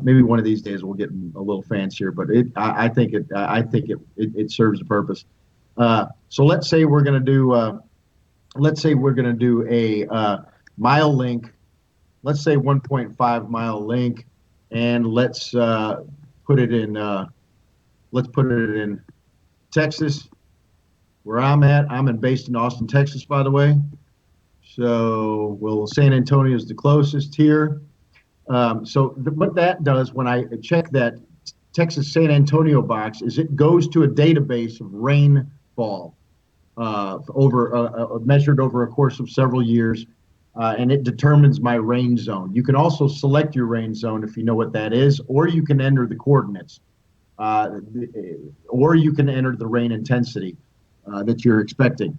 Maybe one of these days we'll get a little fancier, but I think it serves the purpose. So let's say we're going to do let's say we're going to do a mile link, let's say 1.5 mile link, and let's put it in Texas, where I'm at. Based in Austin, Texas, by the way. So, San Antonio is the closest here. What that does when I check that Texas San Antonio box is it goes to a database of rainfall measured over a course of several years, and it determines my rain zone. You can also select your rain zone if you know what that is, or you can enter the coordinates, or you can enter the rain intensity that you're expecting.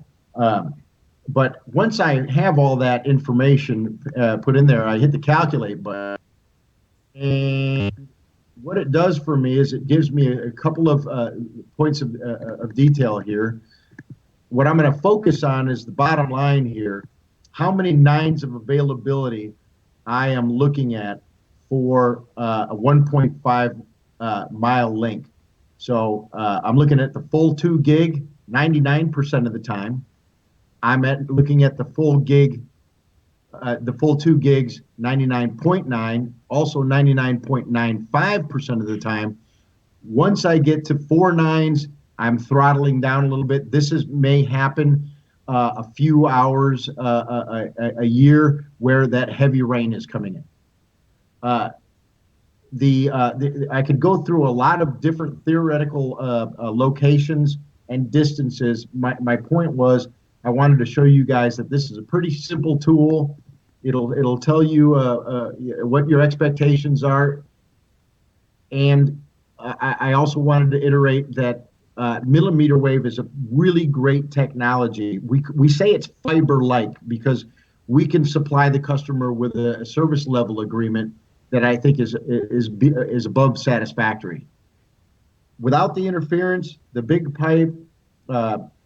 But once I have all that information put in there, I hit the calculate button, and what it does for me is it gives me a couple of points of detail here. What I'm going to focus on is the bottom line here, how many nines of availability I am looking at for a 1.5 mile link. So I'm looking at the full 2 gig 99% of the time. I'm looking at the full 2 gigs 99.9, also 99.95% of the time. Once I get to 4 nines, I'm throttling down a little bit. This may happen a few hours a year where that heavy rain is coming in. I could go through a lot of different theoretical locations and distances. My point was I wanted to show you guys that this is a pretty simple tool. It'll tell you what your expectations are, and I also wanted to iterate that mmWave is a really great technology. We say it's fiber-like because we can supply the customer with a service level agreement that I think is above satisfactory. Without the interference, the big pipe,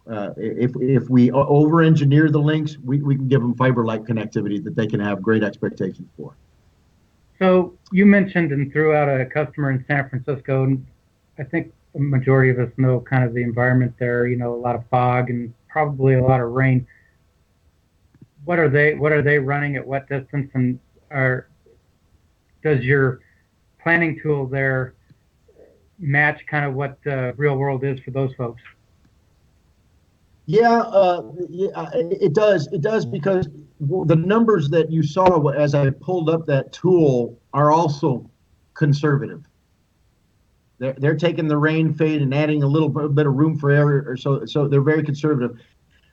if we over-engineer the links, we can give them fiber-like connectivity that they can have great expectations for. So you mentioned and threw out a customer in San Francisco, and I think the majority of us know kind of the environment there, a lot of fog and probably a lot of rain. What are they running at what distance, and does your planning tool there match kind of what the real world is for those folks? Yeah, it does. It does because the numbers that you saw as I pulled up that tool are also conservative. They're taking the rain fade and adding a little bit of room for error, so they're very conservative.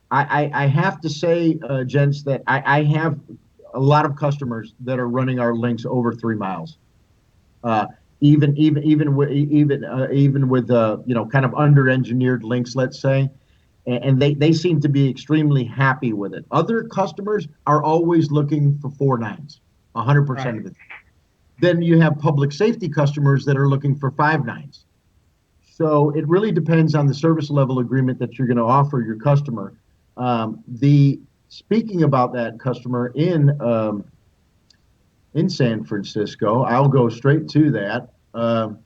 I have to say, gents, that I have a lot of customers that are running our links over 3 miles. Even with kind of under-engineered links, let's say. And they seem to be extremely happy with it. Other customers are always looking for 4 nines, 100% right. of it. Then you have public safety customers that are looking for 5 nines. So it really depends on the service level agreement that you're going to offer your customer. Speaking about that customer in San Francisco, I'll go straight to that. The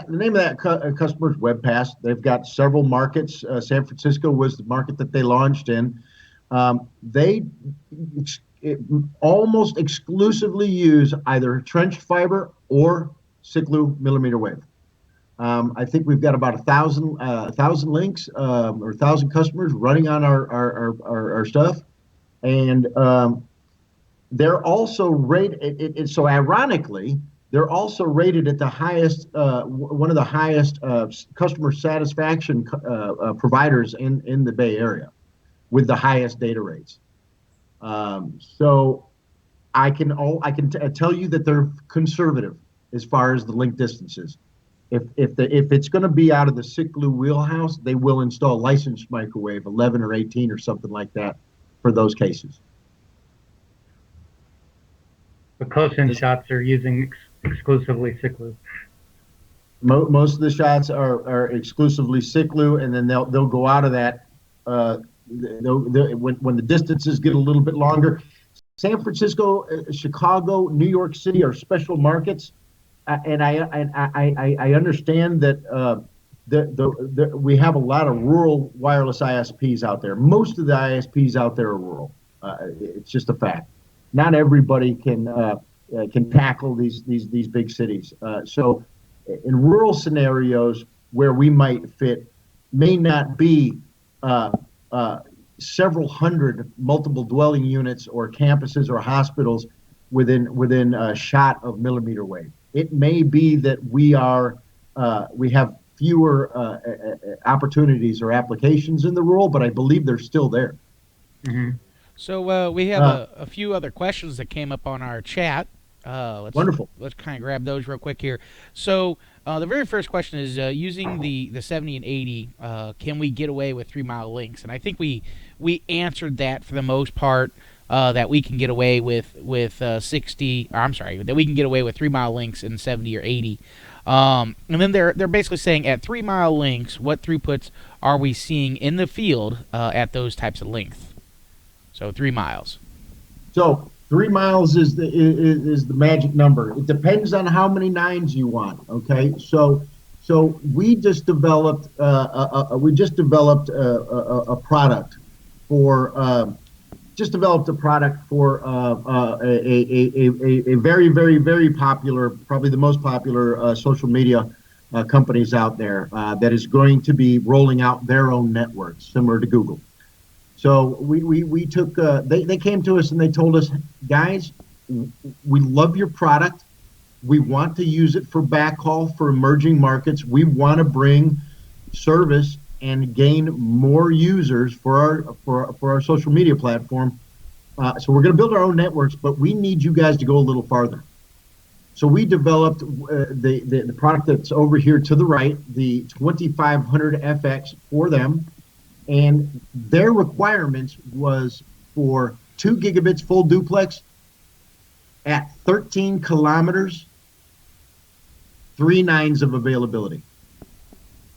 name of that customer is WebPass. They've got several markets. San Francisco was the market that they launched in. They almost exclusively use either trenched fiber or Siklu mmWave. I think we've got about 1,000 links or 1,000 customers running on our stuff, and they're also rated. So ironically, they're also rated at the highest, one of the highest customer satisfaction providers in the Bay Area, with the highest data rates. So I can tell you that they're conservative as far as the link distances. If it's going to be out of the Siklu wheelhouse, they will install licensed microwave 11 or 18 or something like that for those cases. The close-in shots are using exclusively Siklu. Most of the shots are exclusively Siklu, and then they'll go out of that when the distances get a little bit longer. San Francisco, Chicago, New York City are special markets, and I understand that we have a lot of rural wireless ISPs out there. Most of the ISPs out there are rural. It's just a fact. Not everybody can tackle these big cities. So in rural scenarios where we might fit, may not be several hundred multiple dwelling units or campuses or hospitals within a shot of millimeter wave. It may be that we have fewer opportunities or applications in the rural, but I believe they're still there. Mm-hmm. So we have a few other questions that came up on our chat. Wonderful. Let's kind of grab those real quick here. So the very first question is, using the 70 and 80, can we get away with 3-mile links? And I think we answered that for the most part, that we can get away with 60. Or I'm sorry, that we can get away with 3-mile links in 70 or 80. And then they're basically saying, at 3-mile links, what throughputs are we seeing in the field at those types of lengths? So 3 miles. So 3 miles is the magic number. It depends on how many nines you want. Okay, so we just developed a product for a very, very, very popular, probably the most popular social media companies out there that is going to be rolling out their own networks similar to Google. So we took, they came to us and they told us, guys, we love your product. We want to use it for backhaul for emerging markets. We want to bring service and gain more users for our social media platform. So we're going to build our own networks, but we need you guys to go a little farther. So we developed the product that's over here to the right, the 2500 FX for them. And their requirements was for 2 gigabits full duplex at 13 kilometers, 3 nines of availability.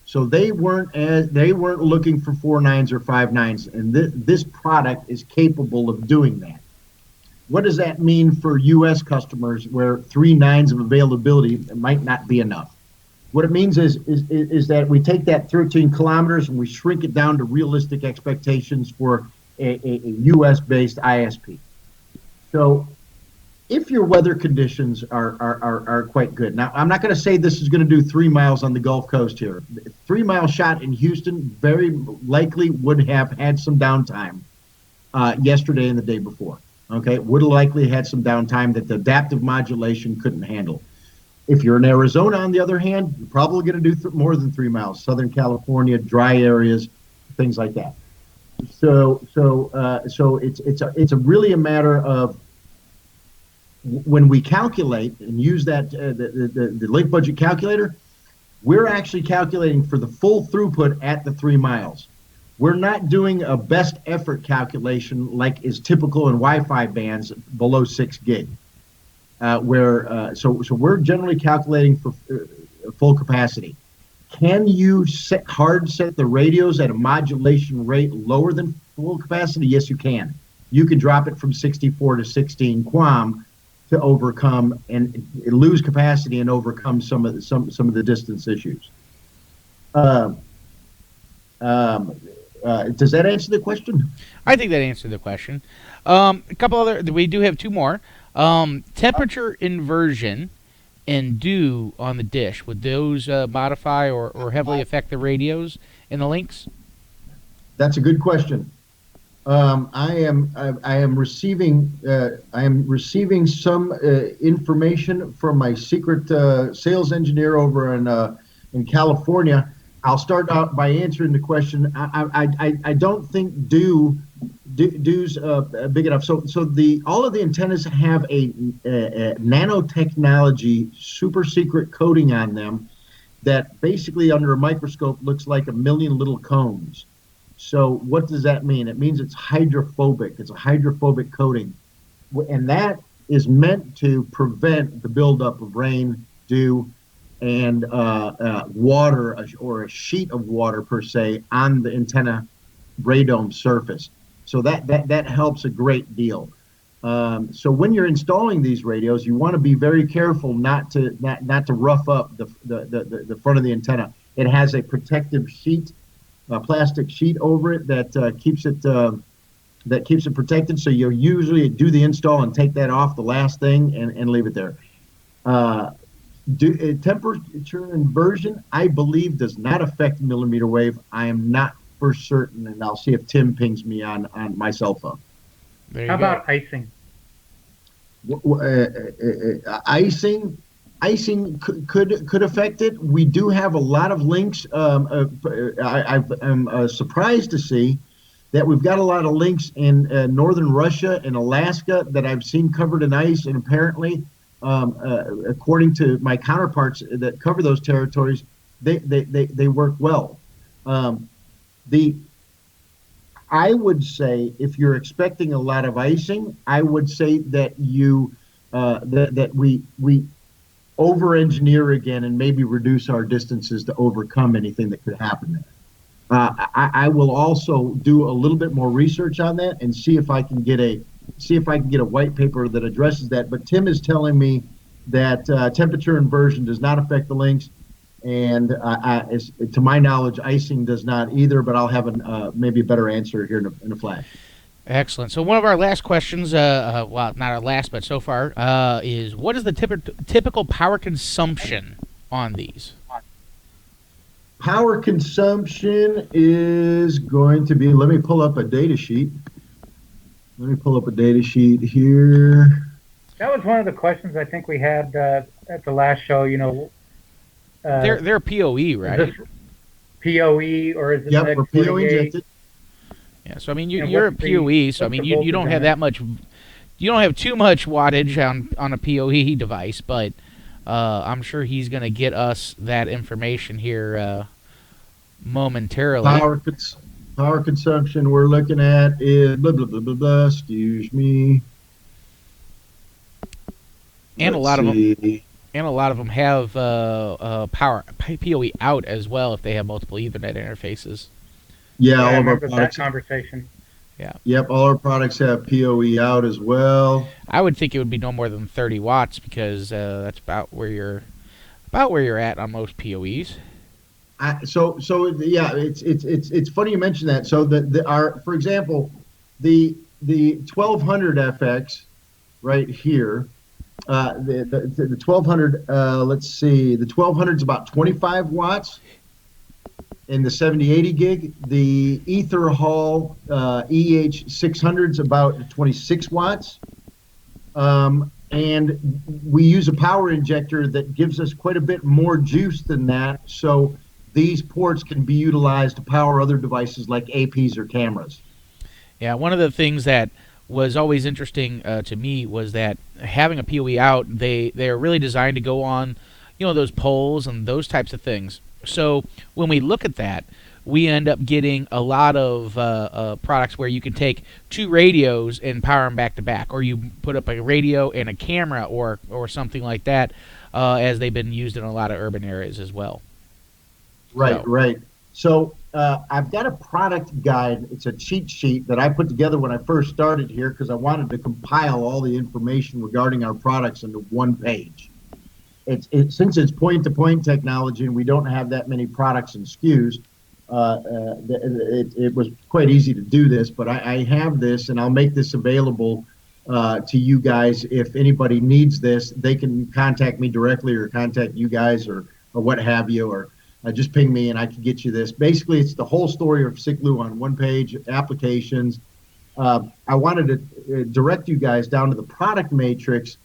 So they weren't looking for 4 nines or 5 nines, and this product is capable of doing that. What does that mean for U.S. customers where 3 nines of availability might not be enough? What it means is that we take that 13 kilometers and we shrink it down to realistic expectations for a U.S.-based ISP. So if your weather conditions are quite good. Now, I'm not going to say this is going to do 3 miles on the Gulf Coast here. 3-mile shot in Houston very likely would have had some downtime yesterday and the day before. Okay, would have likely had some downtime that the adaptive modulation couldn't handle. If you're in Arizona, on the other hand, you're probably going to do more than 3 miles. Southern California, dry areas, things like that. So it's really a matter of when we calculate and use that the link budget calculator, we're actually calculating for the full throughput at the 3 miles. We're not doing a best effort calculation like is typical in Wi-Fi bands below 6 gig. So we're generally calculating for full capacity. Can you hard set the radios at a modulation rate lower than full capacity? Yes, you can. You can drop it from 64 to 16 QAM to overcome and lose capacity and overcome some of the distance issues. Does that answer the question? I think that answered the question. A couple other. We do have 2 more. Temperature inversion and dew on the dish, would those modify or heavily affect the radios and the links? That's a good question. I am receiving some information from my secret sales engineer over in California. I'll start out by answering the question. I don't think dew's big enough. So all of the antennas have a nanotechnology super secret coating on them that basically under a microscope looks like a million little cones. So what does that mean? It means it's hydrophobic. It's a hydrophobic coating, and that is meant to prevent the buildup of rain, dew, and water or a sheet of water per se on the antenna radome surface. So that helps a great deal. So when you're installing these radios, you want to be very careful not to rough up the front of the antenna. It has a protective sheet, a plastic sheet over it that keeps it protected. So you'll usually do the install and take that off the last thing and leave it there. Temperature inversion, I believe, does not affect millimeter wave. I am not for certain, and I'll see if Tim pings me on my cell phone. How about icing? Icing could affect it. We do have a lot of links. I'm surprised to see that we've got a lot of links in northern Russia and Alaska that I've seen covered in ice, and apparently, according to my counterparts that cover those territories, they work well. I would say if you're expecting a lot of icing, I would say that we over-engineer again and maybe reduce our distances to overcome anything that could happen there. I will also do a little bit more research on that and see if I can get a white paper that addresses that. But Tim is telling me that temperature inversion does not affect the links, and to my knowledge, icing does not either. But I'll have maybe a better answer here in a flash. Excellent. So one of our last questions, well, not our last, but so far, is what is the typical power consumption on these? Power consumption is going to be, let me pull up a data sheet. Here. That was one of the questions I think we had at the last show. They're PoE, right? Is this PoE or is it? Yep, we're PoE injected. Yeah, so I mean, you're a PoE, so I mean, you don't have that much, you don't have too much wattage on a PoE device, but I'm sure he's going to get us that information here momentarily. Power consumption we're looking at is blah blah blah blah blah. Excuse me. And a lot of them have power PoE out as well if they have multiple Ethernet interfaces. Yeah, all I of our remember products. that conversation. Yeah. Yep, all our products have PoE out as well. I would think it would be no more than 30 watts because that's about where you're at on most PoEs. So yeah, it's funny you mention that. So for example, the 1200 FX right here, the 1200. Let's see, the 1200 is about 25 watts. In the 7080 gig, the Ether Hall EH600 is about 26 watts. And we use a power injector that gives us quite a bit more juice than that. So these ports can be utilized to power other devices like APs or cameras. Yeah, one of the things that was always interesting to me was that having a PoE out, they're really designed to go on, those poles and those types of things. So when we look at that, we end up getting a lot of products where you can take two radios and power them back to back, or you put up a radio and a camera or something like that, as they've been used in a lot of urban areas as well. Right. So I've got a product guide. It's a cheat sheet that I put together when I first started here because I wanted to compile all the information regarding our products into one page. Since it's point-to-point technology and we don't have that many products and SKUs, it was quite easy to do this. But I have this, and I'll make this available to you guys. If anybody needs this, they can contact me directly or contact you guys or what have you, or just ping me and I can get you this. Basically, it's the whole story of Siklu on one page, applications. I wanted to direct you guys down to the product matrix.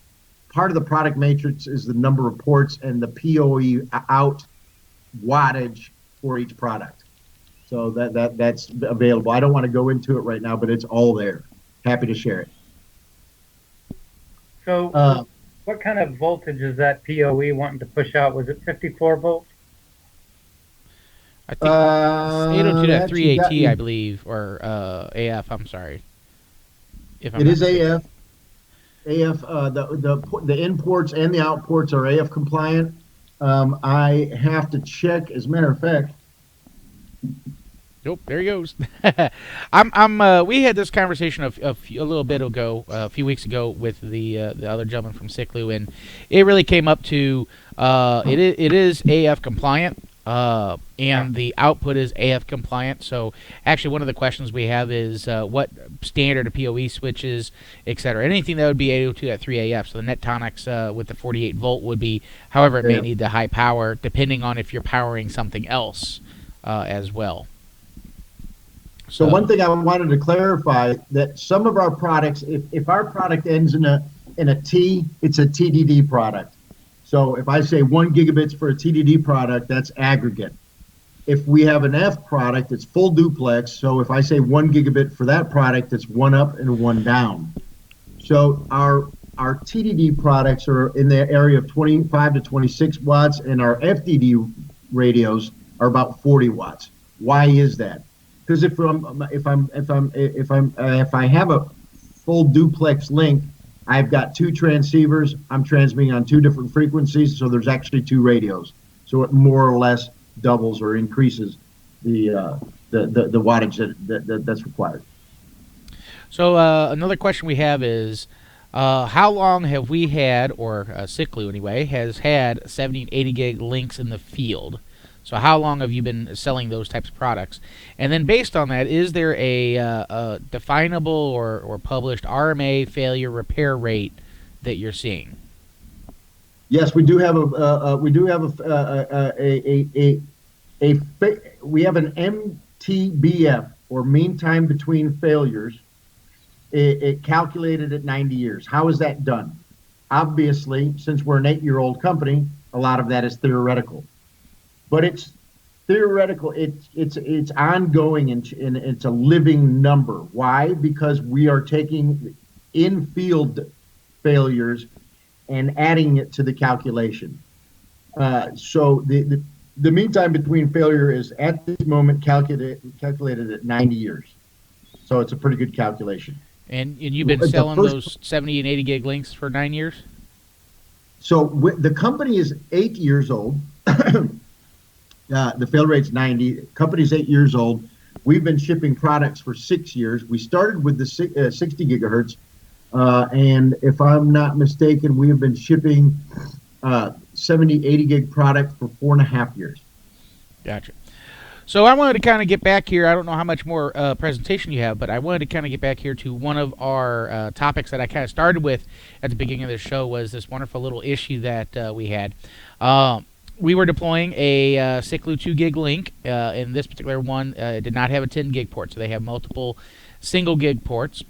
Part of the product matrix is the number of ports and the PoE out wattage for each product. So that's available. I don't want to go into it right now, but it's all there. Happy to share it. So what kind of voltage is that PoE wanting to push out? Was it 54 volts? I think 802.3 AT, I believe, or AF, I'm sorry. It is AF. AF, the in ports and the out ports are AF compliant. I have to check. As a matter of fact, nope, there he goes. We had this conversation a little bit ago, a few weeks ago, with the other gentleman from Siklu, and it really came up to it is AF compliant. and the output is AF compliant. So actually one of the questions we have is what standard of PoE switches, etc. Anything that would be 802.3 AF. So the Nettonics with the 48 volt would be, however, it may need the high power, depending on if you're powering something else as well. So one thing I wanted to clarify, that some of our products, if our product ends in a T, it's a TDD product. So if I say 1 gigabits for a TDD product, that's aggregate. If we have an F product, it's full duplex. So if I say 1 gigabit for that product, it's 1 up and 1 down. So our TDD products are in the area of 25 to 26 watts, and our FDD radios are about 40 watts. Why is that? Because if I have a full duplex link, I've got 2 transceivers. I'm transmitting on 2 different frequencies, so there's actually 2 radios. So it more or less doubles or increases the wattage that's required. So another question we have is, how long have we had, or Siklu anyway, has had 70 and 80 gig links in the field? So how long have you been selling those types of products? And then based on that, is there a definable or published RMA failure repair rate that you're seeing? Yes, we do have we have an MTBF, or mean time between failures. It calculated at 90 years. How is that done? Obviously, since we're an 8-year-old company, a lot of that is theoretical. But it's theoretical. It's ongoing, and it's a living number. Why? Because we are taking in-field failures and adding it to the calculation. So the mean time between failure is at this moment calculated at 90 years. So it's a pretty good calculation. And you've been selling those 70 and 80 gig links for 9 years? So the company is 8 years old. The fail rate's 90. The company's 8 years old. We've been shipping products for 6 years. We started with the 60 gigahertz, and if I'm not mistaken, we have been shipping 70, 80 gig product for 4.5 years. Gotcha. So I wanted to kind of get back here. I don't know how much more presentation you have, but I wanted to kind of get back here to one of our topics that I kind of started with at the beginning of the show, was this wonderful little issue that we had. We were deploying a Siklu 2 gig link. In this particular one, it did not have a 10 gig port, so they have multiple single gig ports.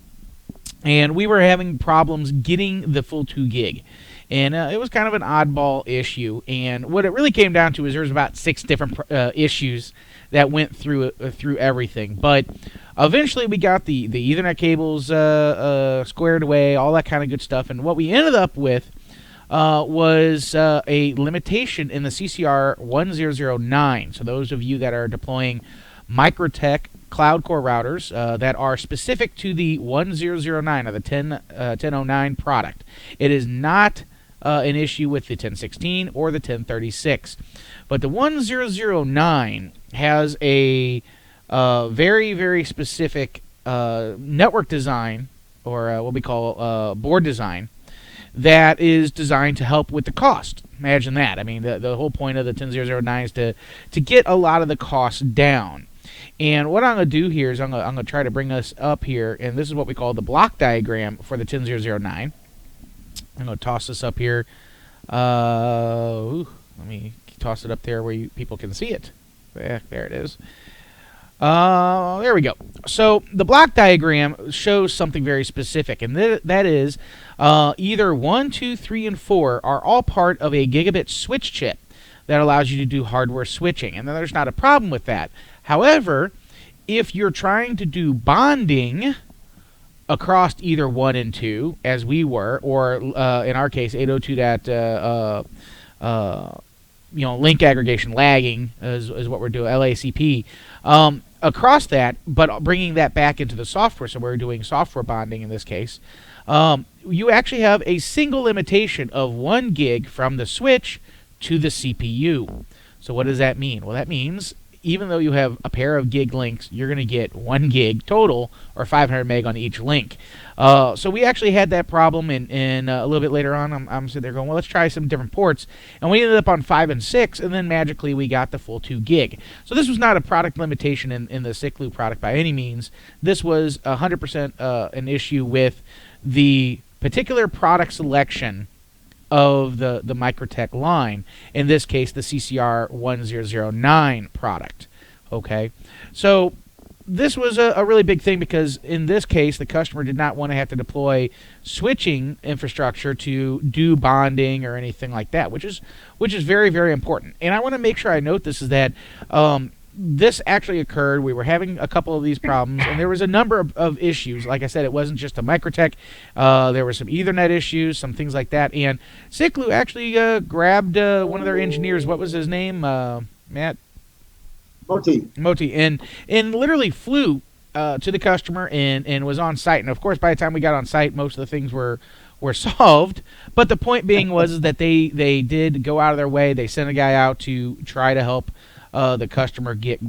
And we were having problems getting the full 2 gig. And it was kind of an oddball issue. And what it really came down to is there was about 6 different issues that went through everything. But eventually we got the Ethernet cables squared away, all that kind of good stuff. And what we ended up with was a limitation in the CCR 1009. So those of you that are deploying Microtech Cloud Core routers that are specific to the 1009 or the 1009 product, it is not an issue with the 1016 or the 1036. But the 1009 has a very, very specific network design, or what we call board design, that is designed to help with the cost. Imagine that. I mean, the whole point of the 10009 is to get a lot of the costs down. And what I'm going to do here is I'm going to try to bring us up here, and this is what we call the block diagram for the 10009. I'm going to toss this up here. Let me toss it up there where people can see it. There it is. There we go. So the block diagram shows something very specific, and that is either 1, 2, 3, and 4 are all part of a gigabit switch chip that allows you to do hardware switching, and then there's not a problem with that. However, if you're trying to do bonding across either 1 and 2, as we were, or in our case 802 link aggregation lagging is what we're doing, LACP, across that, but bringing that back into the software, so we're doing software bonding in this case, you actually have a single limitation of 1 gig from the switch to the CPU. So what does that mean? Well, that means even though you have a pair of gig links, you're going to get 1 gig total or 500 meg on each link. So we actually had that problem, and a little bit later on, I'm sitting there going, well, let's try some different ports. And we ended up on 5 and 6, and then magically we got the full 2 gig. So this was not a product limitation in the Siklu product by any means. This was 100% an issue with the particular product selection of the Microtech line, in this case the CCR 1009 product. Okay, so this was a really big thing, because in this case the customer did not want to have to deploy switching infrastructure to do bonding or anything like that, which is very, very important. And I want to make sure I note this, is that this actually occurred. We were having a couple of these problems, and there was a number of issues. Like I said, it wasn't just a Microtech. There were some Ethernet issues, some things like that. And Siklu actually grabbed one of their engineers. What was his name? Matt? Moti. And literally flew to the customer and was on site. And, of course, by the time we got on site, most of the things were solved. But the point being was that they did go out of their way. They sent a guy out to try to help the customer get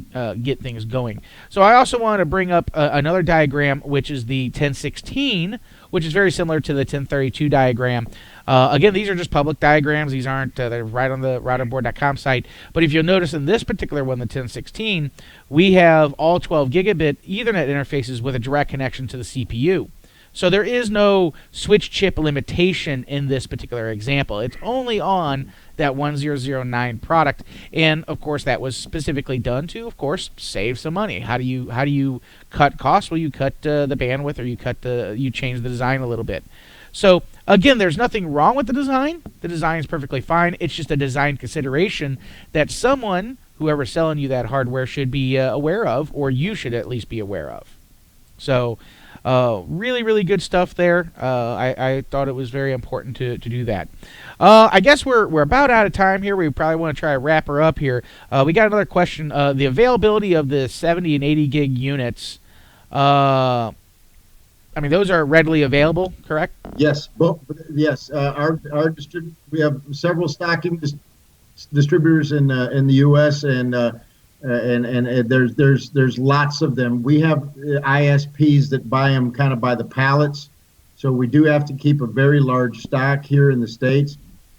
things going. So I also want to bring up another diagram, which is the 1016, which is very similar to the 1032 diagram. Again, these are just public diagrams. These aren't, they're right on the routerboard.com site. But if you'll notice in this particular one, the 1016, we have all 12 gigabit Ethernet interfaces with a direct connection to the CPU. So there is no switch chip limitation in this particular example. It's only on that 1009 product, and of course that was specifically done to, of course, save some money. How do you cut costs? Well, you cut the bandwidth, or you change the design a little bit. So again, there's nothing wrong with the design. The design is perfectly fine. It's just a design consideration that someone, whoever's selling you that hardware, should be aware of, or you should at least be aware of. So really, really good stuff there. I thought it was very important to do that. I guess we're about out of time here. We probably want to try to wrap her up here. We got another question. The availability of the 70 and 80 gig units. I mean, those are readily available, correct? Yes. Yes. We have several stocking distributors in the U.S. and there's lots of them. We have ISPs that buy them kind of by the pallets, so we do have to keep a very large stock here in the States.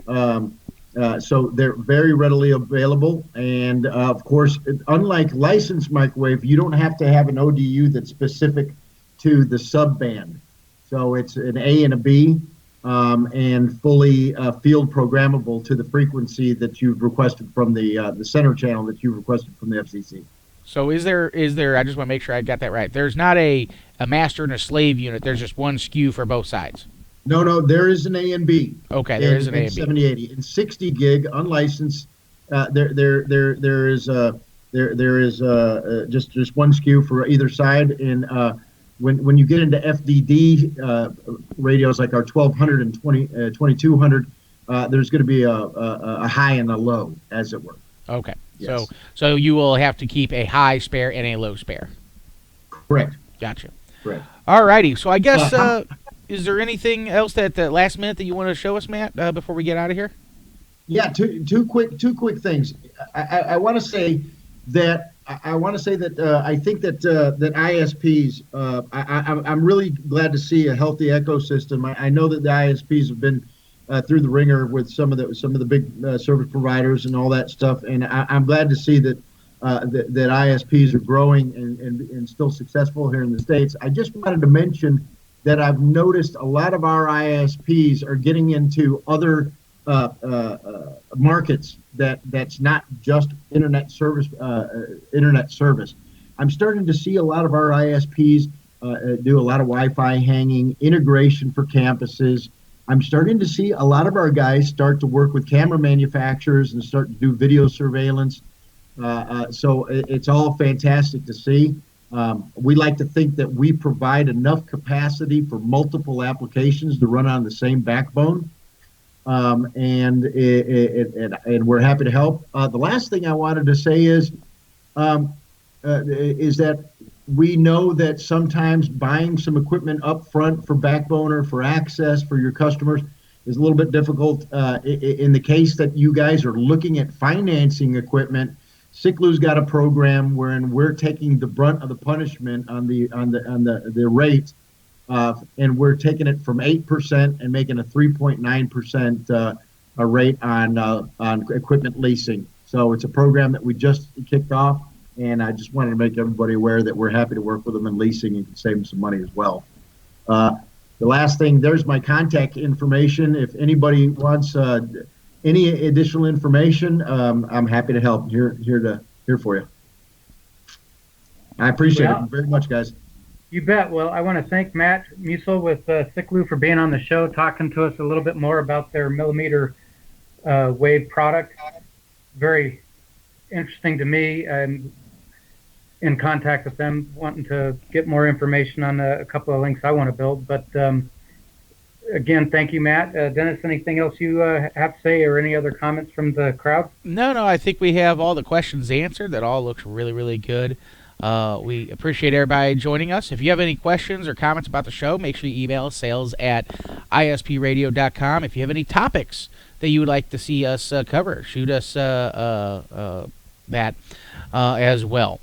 So they're very readily available, and of course, unlike licensed microwave, you don't have to have an ODU that's specific to the subband. So it's an A and a B, and fully field programmable to the frequency that you've requested from the center channel that you've requested from the FCC. So is there? I just want to make sure I got that right. There's not a master and a slave unit. There's just one SKU for both sides. No, there is an A and B. Okay, there is an A and B. 7080 and 60 gig unlicensed. There is just one SKU for either side. And when you get into FDD radios like our 1200 and 2200, there's going to be a high and a low, as it were. Okay. Yes. So you will have to keep a high spare and a low spare. Correct. Gotcha. Correct. All righty. So I guess is there anything else that last minute that you want to show us, Matt, before we get out of here? Yeah, two quick things. I want to say that I think that ISPs. I'm really glad to see a healthy ecosystem. I know that the ISPs have been through the ringer with some of the big service providers and all that stuff, and I'm glad to see that that ISPs are growing and still successful here in the States. I just wanted to mention that I've noticed a lot of our ISPs are getting into other markets that's not just internet service. I'm starting to see a lot of our ISPs do a lot of Wi-Fi hanging, integration for campuses. I'm starting to see a lot of our guys start to work with camera manufacturers and start to do video surveillance. So it's all fantastic to see. We like to think that we provide enough capacity for multiple applications to run on the same backbone. And we're happy to help. The last thing I wanted to say is that we know that sometimes buying some equipment up front for backbone or for access for your customers is a little bit difficult. In the case that you guys are looking at financing equipment, Siklu's got a program wherein we're taking the brunt of the punishment on the rate, and we're taking it from 8% and making a 3.9% a rate on equipment leasing. So it's a program that we just kicked off, and I just wanted to make everybody aware that we're happy to work with them in leasing and can save them some money as well. The last thing, there's my contact information. If anybody wants any additional information, I'm happy to help. Here for you. I appreciate it very much, guys. You bet. Well, I want to thank Matt Musil with Siklu for being on the show, talking to us a little bit more about their mmWave product. Very interesting to me. I'm in contact with them, wanting to get more information on a couple of links I want to build. But again, thank you, Matt. Dennis, anything else you have to say, or any other comments from the crowd? No, I think we have all the questions answered. That all looks really, really good. We appreciate everybody joining us. If you have any questions or comments about the show, make sure you email sales@ispradio.com. If you have any topics that you would like to see us cover, shoot us that as well.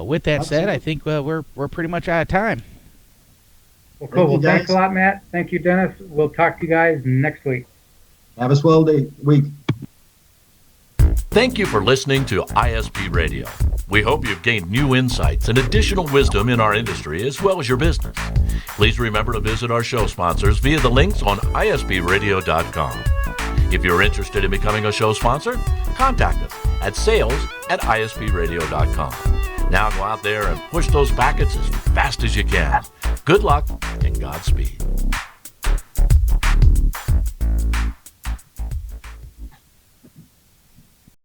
With that said, I think we're pretty much out of time. Well, cool. Well, thanks a lot, Matt. Thank you, Dennis. We'll talk to you guys next week. Have a swell week. Thank you for listening to ISP Radio. We hope you've gained new insights and additional wisdom in our industry as well as your business. Please remember to visit our show sponsors via the links on ispradio.com. If you're interested in becoming a show sponsor, contact us at sales@ispradio.com. Now go out there and push those packets as fast as you can. Good luck and Godspeed.